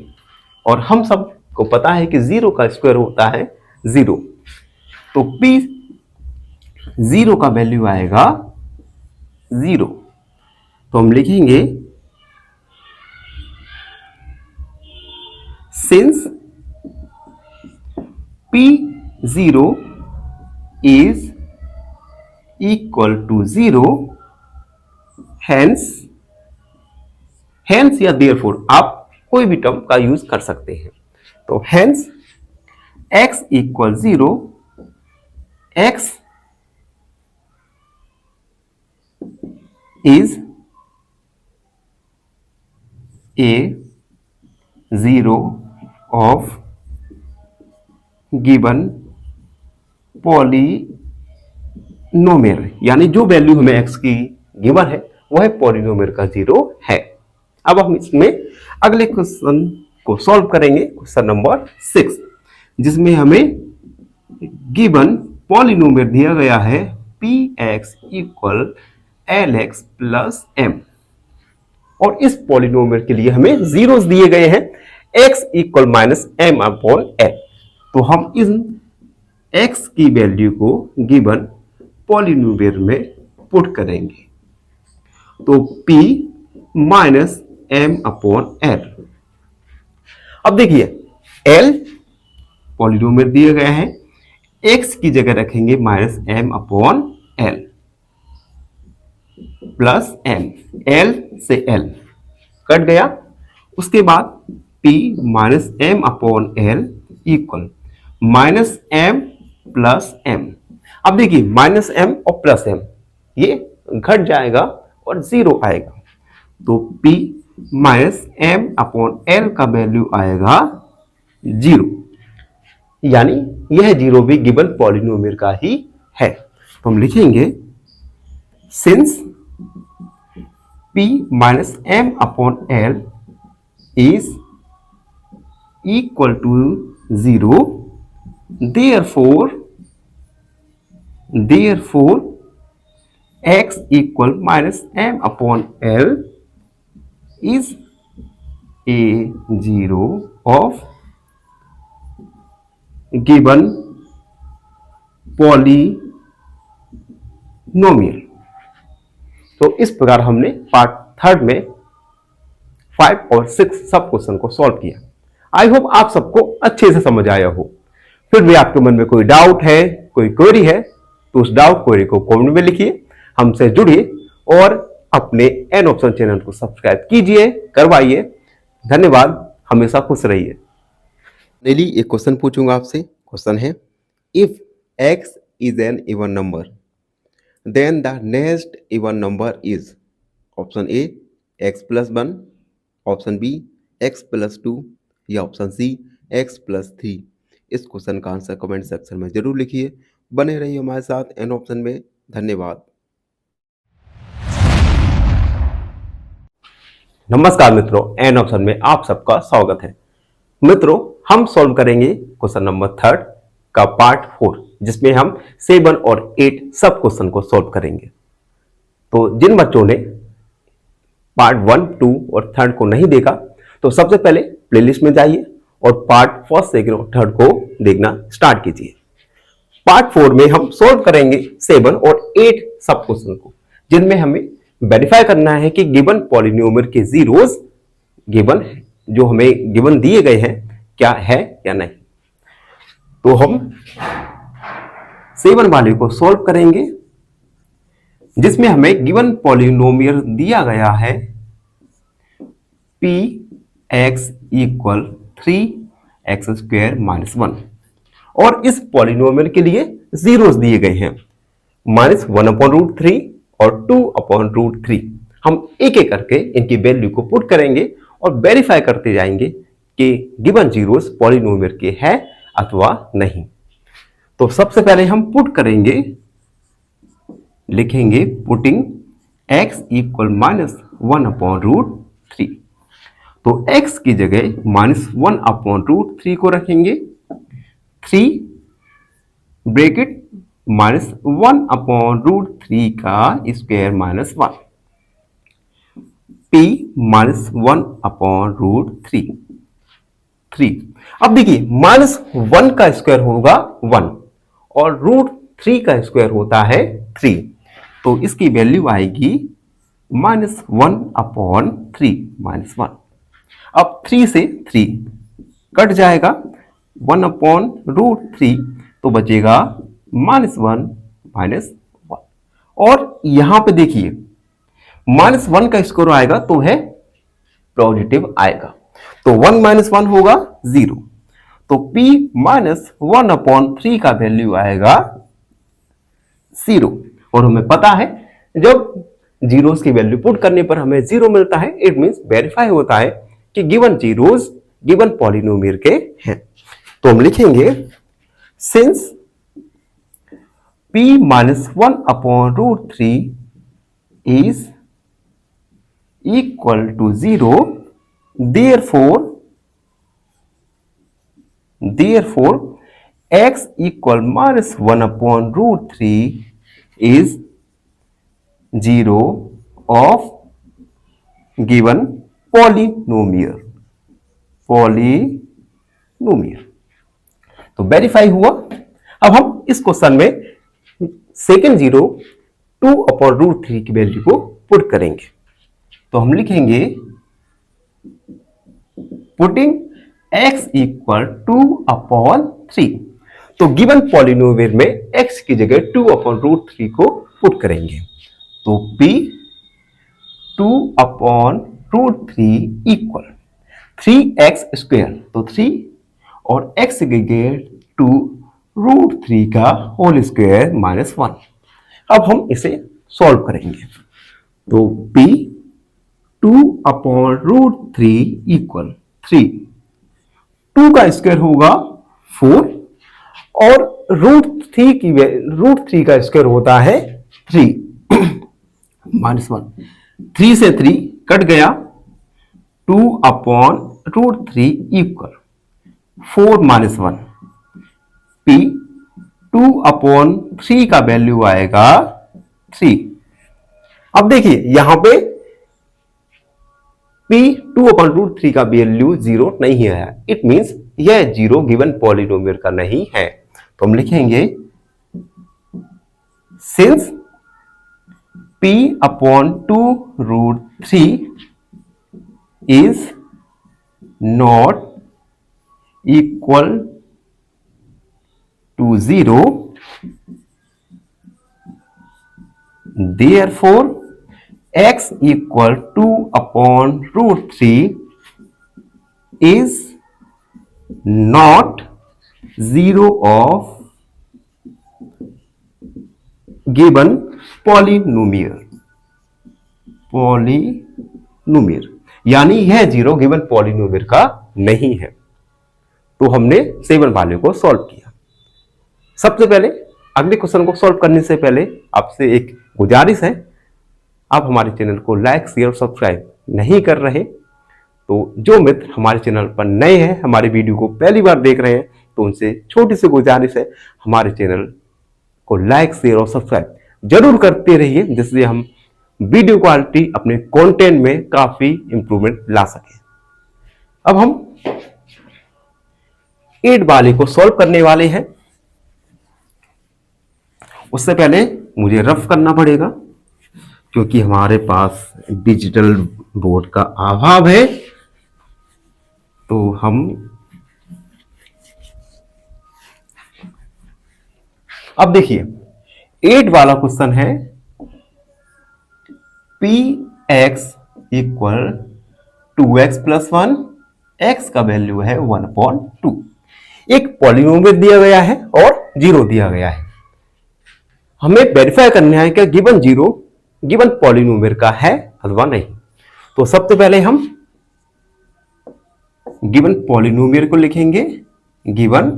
और हम सब को पता है कि 0 का स्क्वायर होता है 0। तो p 0 का वैल्यू आएगा 0। तो हम लिखेंगे since p0 is equal to 0, hence या therefore, आप कोई भी टर्म का यूज कर सकते हैं। तो hence x equal 0, x is a zero of given polynomial, यानी जो वैल्यू हमें x की गिवन है वह पॉलिनोमियल का जीरो है। अब हम इसमें अगले क्वेश्चन को सॉल्व करेंगे, क्वेश्चन नंबर 6, जिसमें हमें गिवन पॉलिनोमियल दिया गया है px equal lx plus m, और इस पॉलिनोमियल के लिए हमें जीरोस दिए गए हैं x equal minus m upon l। तो हम इन x की वैल्यू को गिवन पॉलिनोमियल में पुट करेंगे, तो p minus m upon l। अब देखिए l पॉलिनोमियल दिए गए हैं, x की जगह रखेंगे minus m upon l plus m, l से l कट गया। उसके बाद p minus m upon l equal minus m plus m। अब देखिए माइनस m और प्लस m ये घट जाएगा और जीरो आएगा, तो p minus m upon l का वैल्यू आएगा जीरो, यानी यह जीरो भी गिवन पॉलिनोमियल का ही है। तो हम लिखेंगे since p minus m upon l is equal to zero, therefore x equal minus m upon l is a zero of given polynomial. तो इस प्रकार हमने पार्ट थर्ड में 5 और 6 सब क्वेश्चन को सॉल्व किया। आई होप आप सबको अच्छे से समझ आया हो। फिर भी आपके मन में कोई डाउट है, कोई क्वेरी है, तो उस डाउट क्वेरी को कमेंट में लिखिए, हमसे जुड़िए और अपने एन ऑप्शन चैनल को सब्सक्राइब कीजिए, करवाइए। धन्यवाद, हमेशा खुश रहिए। डेली एक क्वेश्चन पूछूंगा आपसे। क्वेश्चन है, if x is an even number then the next even number is, option A x plus 1, option B x plus 2 या ऑप्शन सी x प्लस 3। इस क्वेश्चन का आंसर कमेंट सेक्शन में जरूर लिखिए। बने रहिए हमारे साथ एन ऑप्शन में। धन्यवाद। नमस्कार मित्रों, एन ऑप्शन में आप सबका स्वागत है। मित्रों, हम सॉल्व करेंगे क्वेश्चन नंबर 3 का पार्ट 4, जिसमें हम 7 और 8 सब क्वेश्चन को सॉल्व करेंगे। तो जिन बच्चों ने पार्ट 1, 2 और 3 को नहीं देखा, तो सबसे पहले प्लेलिस्ट में जाइए और पार्ट 1, 2 और 3 को देखना स्टार्ट कीजिए। पार्ट 4 में हम सॉल्व करेंगे 7 और 8 सब क्वेश्चन को, जिनमें हमें वेरीफाई करना है कि गिवन पॉलिनोमियल के जीरोस गिवन जो हमें गिवन दिए गए हैं क्या है या नहीं। तो हम 7 वाले को सॉल्व करेंगे, जिसमें हमें गिवन पॉलिनोमियल दिया गया है px equal 3x square minus 1, और इस पॉलिनोमियल के लिए जीरोस दिए गए हैं माइनस 1 अपॉन रूट 3 और 2 अपॉन रूट 3। हम एक एक करके इनकी वैल्यू को पुट करेंगे और वेरीफाई करते जाएंगे कि गिवन जीरोस पॉलिनोमियल के हैं अथवा नहीं। तो सबसे पहले हम पुट करेंगे, लिखेंगे putting x equal minus 1 upon root 3। तो x की जगह माइनस 1 अपॉन रूट 3 को रखेंगे, 3 ब्रैकेट माइनस 1 अपॉन रूट 3 का square minus 1, p minus 1 upon root 3। अब देखिए माइनस 1 का स्क्वायर होगा 1 और रूट 3 का स्क्वायर होता है 3, तो इसकी वैल्यू आएगी माइनस 1 अपॉन 3 माइनस 1। अब 3 से 3 कट जाएगा, 1 अपॉन रूट 3 तो बचेगा माइनस 1 माइनस 1। और यहां पे देखिए माइनस 1 का स्क्वायर आएगा तो है पॉजिटिव आएगा, तो 1 माइनस 1 होगा 0। तो p माइनस 1/3 का वैल्यू आएगा 0। और हमें पता है जब जीरोस की वैल्यू पुट करने पर हमें 0 मिलता है, इट मींस वेरीफाई होता है कि गिवन जीरोस गिवन पॉलिनोमियल के हैं। तो हम लिखेंगे since p minus 1/√3 is equal to 0, therefore x equal minus 1/√3 is 0 of given polynomial। तो वेरीफाई हुआ। अब हम इस क्वेश्चन में सेकेंड जीरो 2/√3 की वैल्यू को पुट करेंगे। तो हम लिखेंगे पुटिंग x इक्वल 2/3। तो गिवन पॉलिनोमियल में x की जगह 2/√3 को पुट करेंगे। तो p 2/√3 इक्वल 3x स्क्वायर, तो 3 और x की जगह 2√3 का होल स्क्वायर माइनस 1। अब हम इसे सॉल्व करेंगे। तो p 2/√3 इक्वल 3, 2 का स्क्वायर होगा 4 और √3 का स्क्वायर होता है 3 माइनस 1। 3 से 3 कट गया, 2/√3 इक्वल 4 माइनस 1। p 2/3 का वैल्यू आएगा 3। अब देखिए यहां पे p 2/√3 का वैल्यू 0 नहीं है, इट मींस यह 0 गिवन पॉलिनोमियल का नहीं है। तो हम लिखेंगे since p/2√3 is not equal to 0, therefore x equal 2/√3 is not 0 of given polynomial। यानी यह 0 गिवन पॉलिनोमियल का नहीं है। तो हमने 7 वाले को सॉल्व किया। सबसे पहले अगले क्वेश्चन को सॉल्व करने से पहले आपसे एक गुजारिश है, आप हमारे चैनल को लाइक शेयर और सब्सक्राइब नहीं कर रहे, तो जो मित्र हमारे चैनल पर नए हैं, हमारे वीडियो को पहली बार देख रहे हैं, तो उनसे छोटी सी गुजारिश है हमारे चैनल को लाइक शेयर और सब्सक्राइब जरूर करते रहिए, जिससे हम वीडियो क्वालिटी अपने कंटेंट में काफी इंप्रूवमेंट ला सके। अब हम 8 वाले को सॉल्व करने वाले हैं। उससे पहले मुझे रफ करना पड़ेगा क्योंकि हमारे पास डिजिटल बोर्ड का अभाव है। तो हम अब देखिए 8 वाला क्वेश्चन है px equal 2x plus 1, x का वैल्यू है 1/2। एक पॉलिनोमियल दिया गया है और 0 दिया गया है। हमें वेरीफाई करना है कि गिवन 0 गिवन पॉलिनोमियल का है अथवा नहीं। तो सबसे पहले हम गिवन पॉलिनोमियल को लिखेंगे, given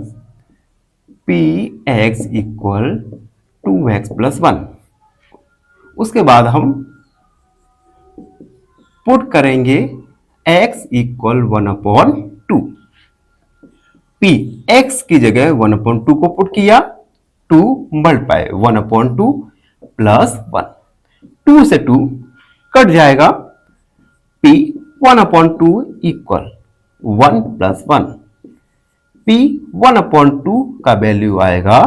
px equal 2x plus 1। उसके बाद हम पुट करेंगे x इक्वल 1/2। p x की जगह 1/2 को पुट किया, 2 मल्टीप्लाई 1/2 प्लस 1, 2 से 2 कट जाएगा, p 1/2 इक्वल 1 प्लस 1। p 1/2 का वैल्यू आएगा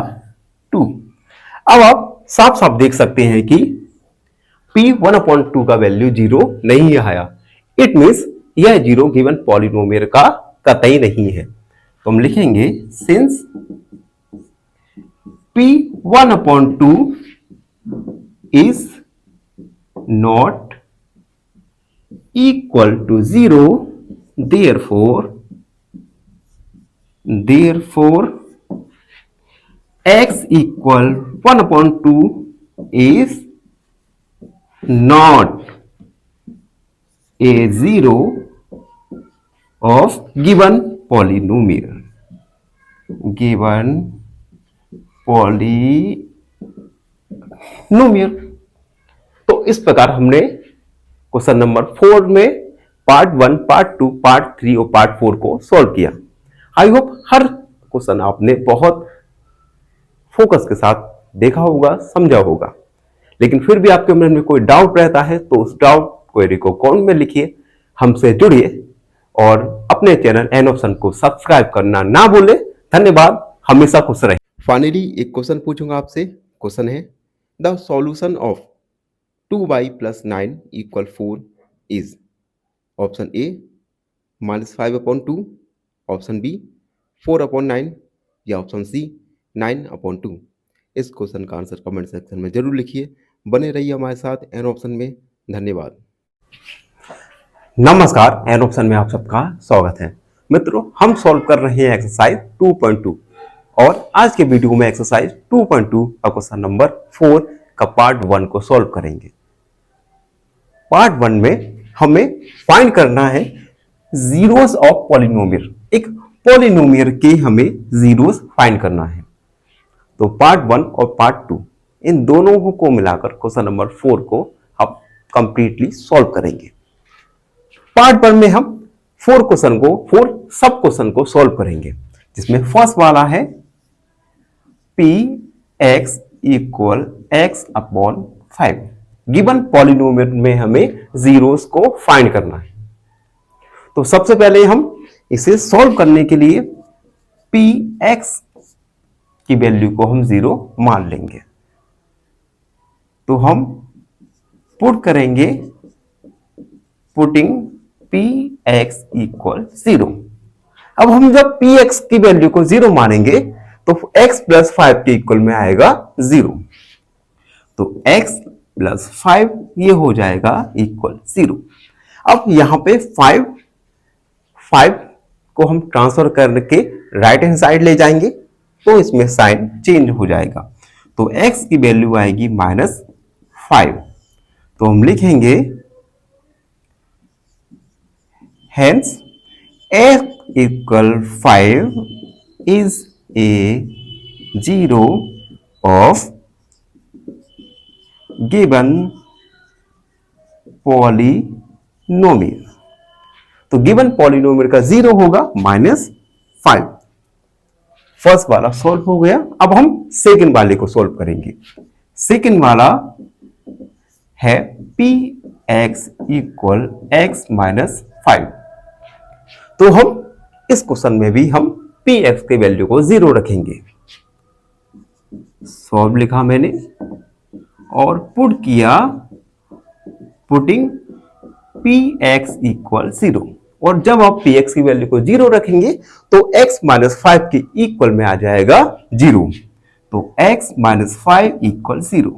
2। अब आप साफ साफ देख सकते हैं कि p 1/2 का वैल्यू 0 नहीं आया, इट मींस यह 0 गिवन पॉलिनोमियल का कतई नहीं है। तो हम लिखेंगे since p 1/2 is not equal to 0, therefore x equal 1/2 is not a zero of given polynomial. तो इस प्रकार हमने क्वेश्चन नंबर 4 में पार्ट 1, पार्ट 2, पार्ट 3 और पार्ट 4 को सॉल्व किया। आई होप हर क्वेश्चन आपने बहुत फोकस के साथ देखा होगा, समझा होगा। लेकिन फिर भी आपके मन में कोई डाउट रहता है तो उस डाउट क्वेरी को कमेंट में लिखिए, हमसे जुड़िए और अपने चैनल एन ऑप्शन को सब्सक्राइब करना ना भूले। धन्यवाद, हमेशा खुश रहे। फाइनली एक क्वेश्चन पूछूंगा आपसे। क्वेश्चन है the solution of 2y + 9 = 4 is option A -5/2, option B 4/9 या ऑप्शन सी 9/2। इस क्वेश्चन का आंसर कमेंट सेक्शन में जरूर लिखिए। बने रहिए हमारे साथ एन ऑप्शन में। धन्यवाद। नमस्कार, एन ऑप्शन में आप सबका स्वागत है। मित्रों, हम सॉल्व कर रहे हैं एक्सरसाइज 2.2 और आज के वीडियो में एक्सरसाइज 2.2 का क्वेश्चन नंबर 4 का पार्ट 1 को सॉल्व करेंगे। पार्ट 1 में हमें फाइंड करना है जीरोस ऑफ पॉलिनोमियल। एक पॉलिनोमियल के हमें जीरोस फाइंड करना है। तो पार्ट 1 और पार्ट 2 इन दोनों को मिलाकर क्वेश्चन नंबर 4 को हम कंप्लीटली सॉल्व करेंगे। पार्ट 1 में हम 4 सब क्वेश्चन को सॉल्व करेंगे, जिसमें फर्स्ट वाला है px = x/5। गिवन पॉलिनोमियल में हमें जीरोस को फाइंड करना है। तो सबसे पहले हम इसे सॉल्व करने के लिए px की वैल्यू को हम 0 मान लेंगे। तो हम पुट करेंगे पुटिंग px = 0। अब हम जब px की वैल्यू को 0 मानेंगे तो x + 5 के इक्वल में आएगा 0। तो x + 5 ये हो जाएगा इक्वल 0। अब यहां पे 5 को हम ट्रांसफर करके राइट हैंड साइड ले जाएंगे तो इसमें साइन चेंज हो जाएगा। तो x की वैल्यू आएगी -5। तो हम लिखेंगे hence x = 5 is a zero of given polynomial। तो गिवन पॉलिनोमियल का 0 होगा -5। फर्स्ट वाला सॉल्व हो गया। अब हम सेकंड वाले को सॉल्व करेंगे। सेकंड वाला है px = x-5। तो हम इस क्वेश्चन में भी हम px के वैल्यू को 0 रखेंगे। सॉल्व लिखा मैंने और पुट किया पुटिंग px = 0। और जब आप px की वैल्यू को 0 रखेंगे तो x - 5 के इक्वल में आ जाएगा 0। तो x - 5 = 0।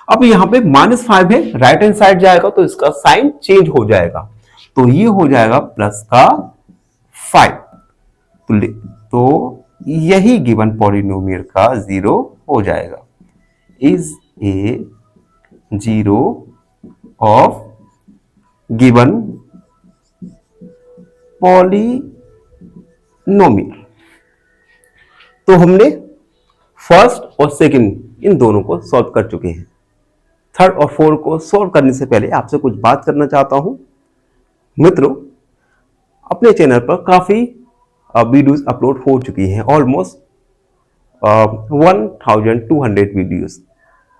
अब यहां पे -5 है, राइट हैंड साइड जाएगा तो इसका साइन चेंज हो जाएगा। तो ये हो जाएगा प्लस का 5। तो यही गिवन पॉलिनोमियल का 0 हो जाएगा। Is a 0 of given polynomial. तो हमने फर्स्ट और सेकंड इन दोनों को सॉल्व कर चुके हैं। थर्ड और फोर्थ को सॉल्व करने से पहले आपसे कुछ बात करना चाहता हूं। मित्रों, अपने चैनल पर काफी वीडियोस अपलोड हो चुकी हैं, ऑलमोस्ट 1200 वीडियोस,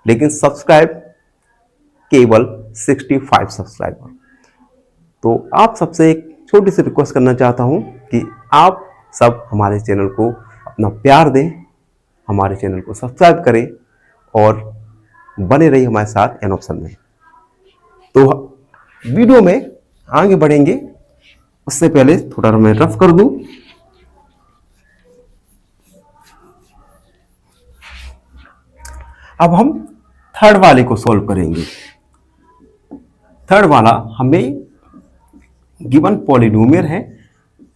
लेकिन सब्सक्राइब केवल 65 सब्सक्राइबर। तो आप सबसे एक छोटी सी रिक्वेस्ट करना चाहता हूं कि आप सब हमारे चैनल को अपना प्यार दें, हमारे चैनल को सब्सक्राइब करें और बने रहिए हमारे साथ एन ऑप्शन में। तो वीडियो में आगे बढ़ेंगे उससे पहले थोड़ा मैं रफ कर दूं। अब हम थर्ड वाले को सॉल्व करेंगे। थर्ड वाला हमें गिवन पॉलिनोमियल है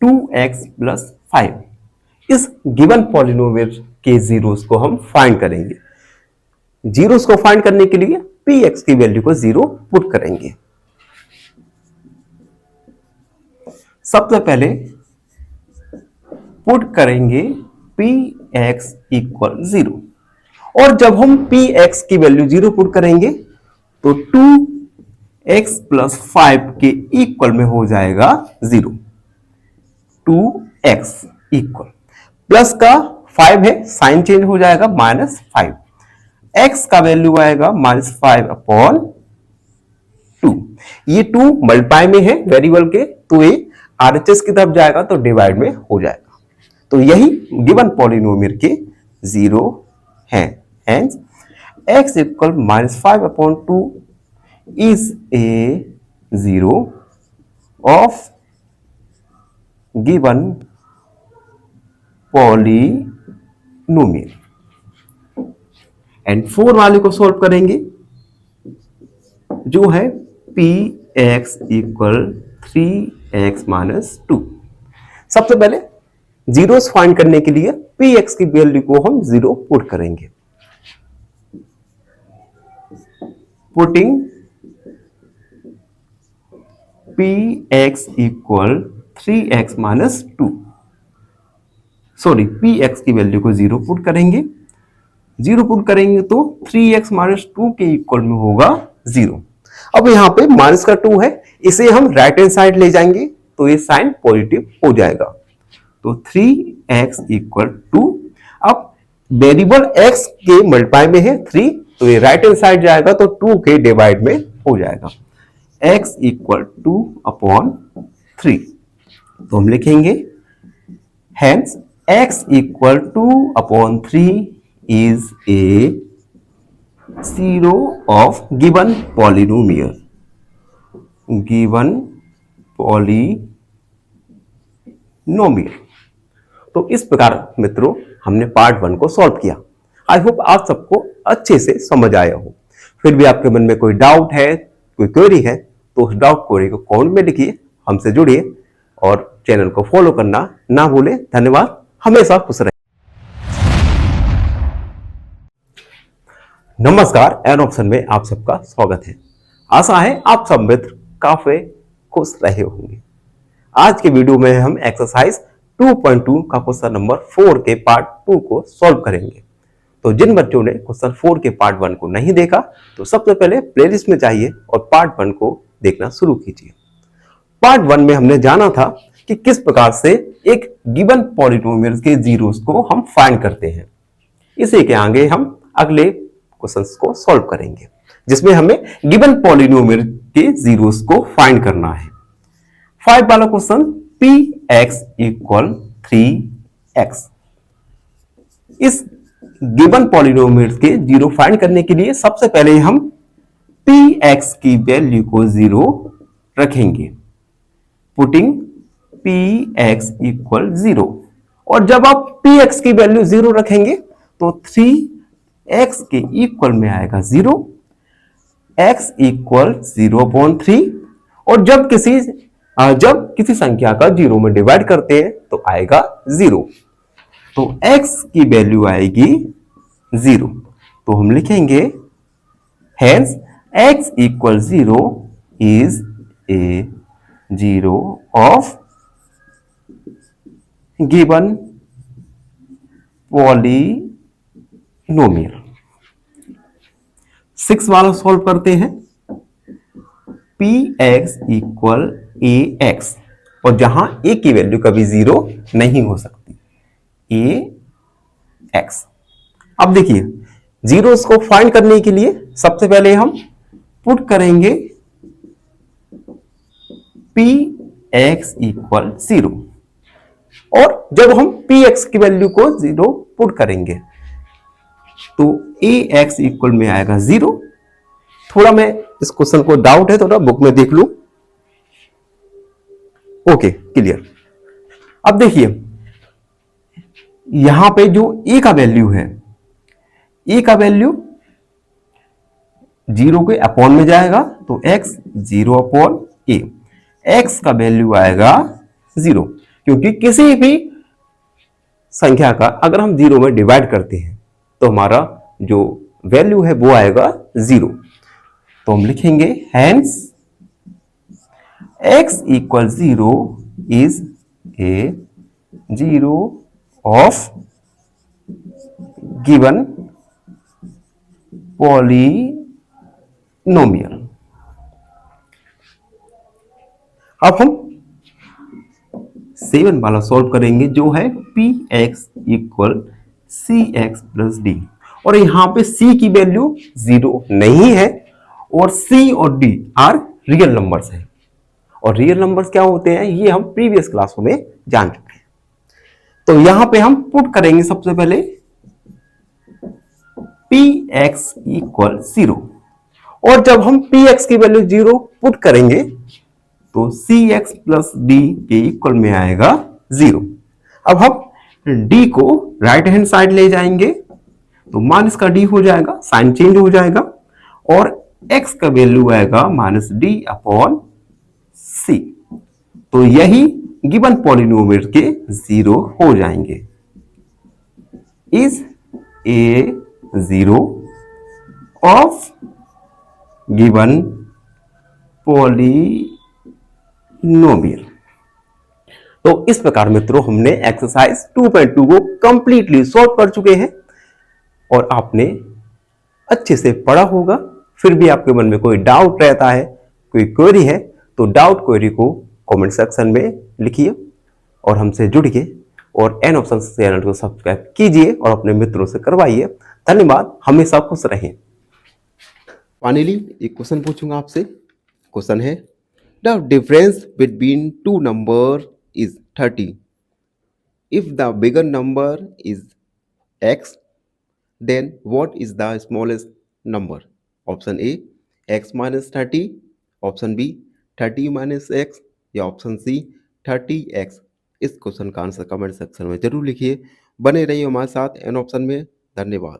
2x प्लस 5। इस गिवन पॉलिनोमियल के जीरोस को हम फाइंड करेंगे। जीरोस को फाइंड करने के लिए px की वैल्यू को 0 पुट करेंगे। सबसे पहले पुट करेंगे px इक्वल 0, और जब हम px की वैल्यू 0 पुट करेंगे तो 2x प्लस 5 के इक्वल में हो जाएगा 0। 2x इक्वल प्लस का 5 है, साइन चेंज हो जाएगा -5। x का वैल्यू आएगा -5 अपॉन 2। ये 2 मल्टीप्लाई में है वेरिएबल के, तो ये RHS की तरफ जाएगा तो डिवाइड में हो जाएगा। तो यही गिवन पॉलिनोमियल के 0 है। Hence x equal -5 upon 2 is a 0 of given polynomial. And 4 वाले को सॉल्व करेंगे, जो है px इक्वल 3x माइनस 2। सबसे पहले जीरोस फाइंड करने के लिए px की वैल्यू को हम 0 पुट करेंगे। Putting px equal 3x minus 2, sorry px की वैल्यू को 0 पुट करेंगे। 0 पुट करेंगे तो 3x माइनस 2 के इक्वल में होगा 0। अब यहाँ पे माइनस का 2 है, इसे हम राइट हैंड साइड ले जाएंगे तो ये साइन पॉजिटिव हो जाएगा। तो 3x इक्वल 2। अब वेरिएबल x के मल्टीप्लाई में है 3, तो ये राइट हैंड साइड जाएगा तो 2 के डिवाइड में हो जाएगा। x इक्वल 2 अपॉन 3, तो हम लिखेंगे hence x equal 2 upon 3 is a 0 of given polynomial। Given polynomial. तो इस प्रकार मित्रों हमने पार्ट 1 को सॉल्व किया। आई होप आप सबको अच्छे से समझ आया हो। फिर भी आपके मन में कोई डाउट है, कोई क्वेरी है, तो उस डाउट क्वेरी को कमेंट में लिखिए, हमसे जुड़िए और चैनल को फॉलो करना ना भूलें। धन्यवाद, हमेशा खुश रहें। नमस्कार, एन ऑप्शन में आप सबका स्वागत है। आशा है आप सब मित्र काफी खुश रहे होंगे। आज के वीडियो में हम एक्सरसाइज 2.2 का क्वेश्चन नंबर 4 के पार्ट 2 को सॉल्व करेंगे। तो जिन बच्चों ने क्वेश्चन 4 के पार्ट 1 को नहीं देखा, तो सबसे पहले प्लेलिस्ट में जाइए और पार्ट 1 को देखना शुरू कीजिए। पार्ट 1 में हमने जाना था कि किस प्रकार से एक गिवन पॉलिनोमियल के जीरोस को हम फाइंड करते हैं। इसी के आगे हम अगले क्वेश्चंस को सॉल्व करेंगे, जिसमें हमें गिवन पॉलिनोमियल के जीरोस को फाइंड करना है। 5 वाला क्वेश्चन px इक्वल 3x। इस गिवन पॉलिनोमियल के जीरो फाइंड करने के लिए सबसे पहले हम px की वैल्यू को 0 रखेंगे। पुटिंग px इक्वल 0, और जब आप px की वैल्यू 0 रखेंगे तो 3x के इक्वल में आएगा 0, x इक्वल 0/3, और जब किसी संख्या का 0 में डिवाइड करते हैं तो आएगा 0, तो x की वैल्यू आएगी 0। तो हम लिखेंगे hence x equal 0 is a 0 of given polynomial. 6 वाला सॉल्व करते हैं। px इक्वल ax, और जहां a की वैल्यू कभी 0 नहीं हो सकती, ax। अब देखिए जीरोस को फाइंड करने के लिए सबसे पहले हम पुट करेंगे px इक्वल 0, और जब हम px की वैल्यू को 0 पुट करेंगे तो ax इक्वल में आएगा 0। थोड़ा मैं इस क्वेश्चन को डाउट है, थोड़ा बुक में देख लूं। Okay, clear. अब देखिए यहां पे जो a का वैल्यू है, a का वैल्यू 0 के अपॉन में जाएगा तो x 0/a। x का वैल्यू आएगा 0, क्योंकि किसी भी संख्या का अगर हम 0 में डिवाइड करते हैं तो हमारा जो वैल्यू है वो आएगा 0। तो हम लिखेंगे hence x equal 0 is a 0 of given polynomial. अब हम 7 वाला सॉल्व करेंगे जो है px इक्वल cx प्लस डी, और यहां पे c की वैल्यू 0 नहीं है और c और d आर रियल नंबर्स हैं। और रियल नंबर्स क्या होते हैं ये हम प्रीवियस क्लासों में जान चुके हैं। तो यहां पे हम पुट करेंगे सबसे पहले px इक्वल 0, और जब हम px की वैल्यू 0 पुट करेंगे तो cx प्लस d के इक्वल में आएगा 0। अब हम d को राइट हैंड साइड ले जाएंगे तो माइनस का d हो जाएगा, साइन चेंज हो जाएगा, और x का वैल्यू आएगा माइनस d अपॉन c। तो यही गिवन पॉलिनोमियल के 0 हो जाएंगे। Is a 0 of given polynomial. तो इस प्रकार मित्रों हमने एक्सरसाइज 2.2 को कंप्लीटली सॉल्व कर चुके हैं और आपने अच्छे से पढ़ा होगा। फिर भी आपके मन में कोई डाउट रहता है, कोई क्वेरी है, तो डाउट क्वेरी को कमेंट सेक्शन में लिखिए और हमसे जुड़िए और एन ऑप्शन चैनल को सब्सक्राइब कीजिए और अपने मित्रों से करवाइए। धन्यवाद, हमेशा खुश रहें। फाइनली एक क्वेश्चन पूछूंगा आपसे। क्वेश्चन है the difference between two number is 30 if the bigger number is x then what is the smallest number? Option A x minus 30, option B 30 minus x, या ऑप्शन सी 30x। इस question का answer comment section में जरूर लिखिए। बने रहिए हमारे साथ एन ऑप्शन में। धन्यवाद।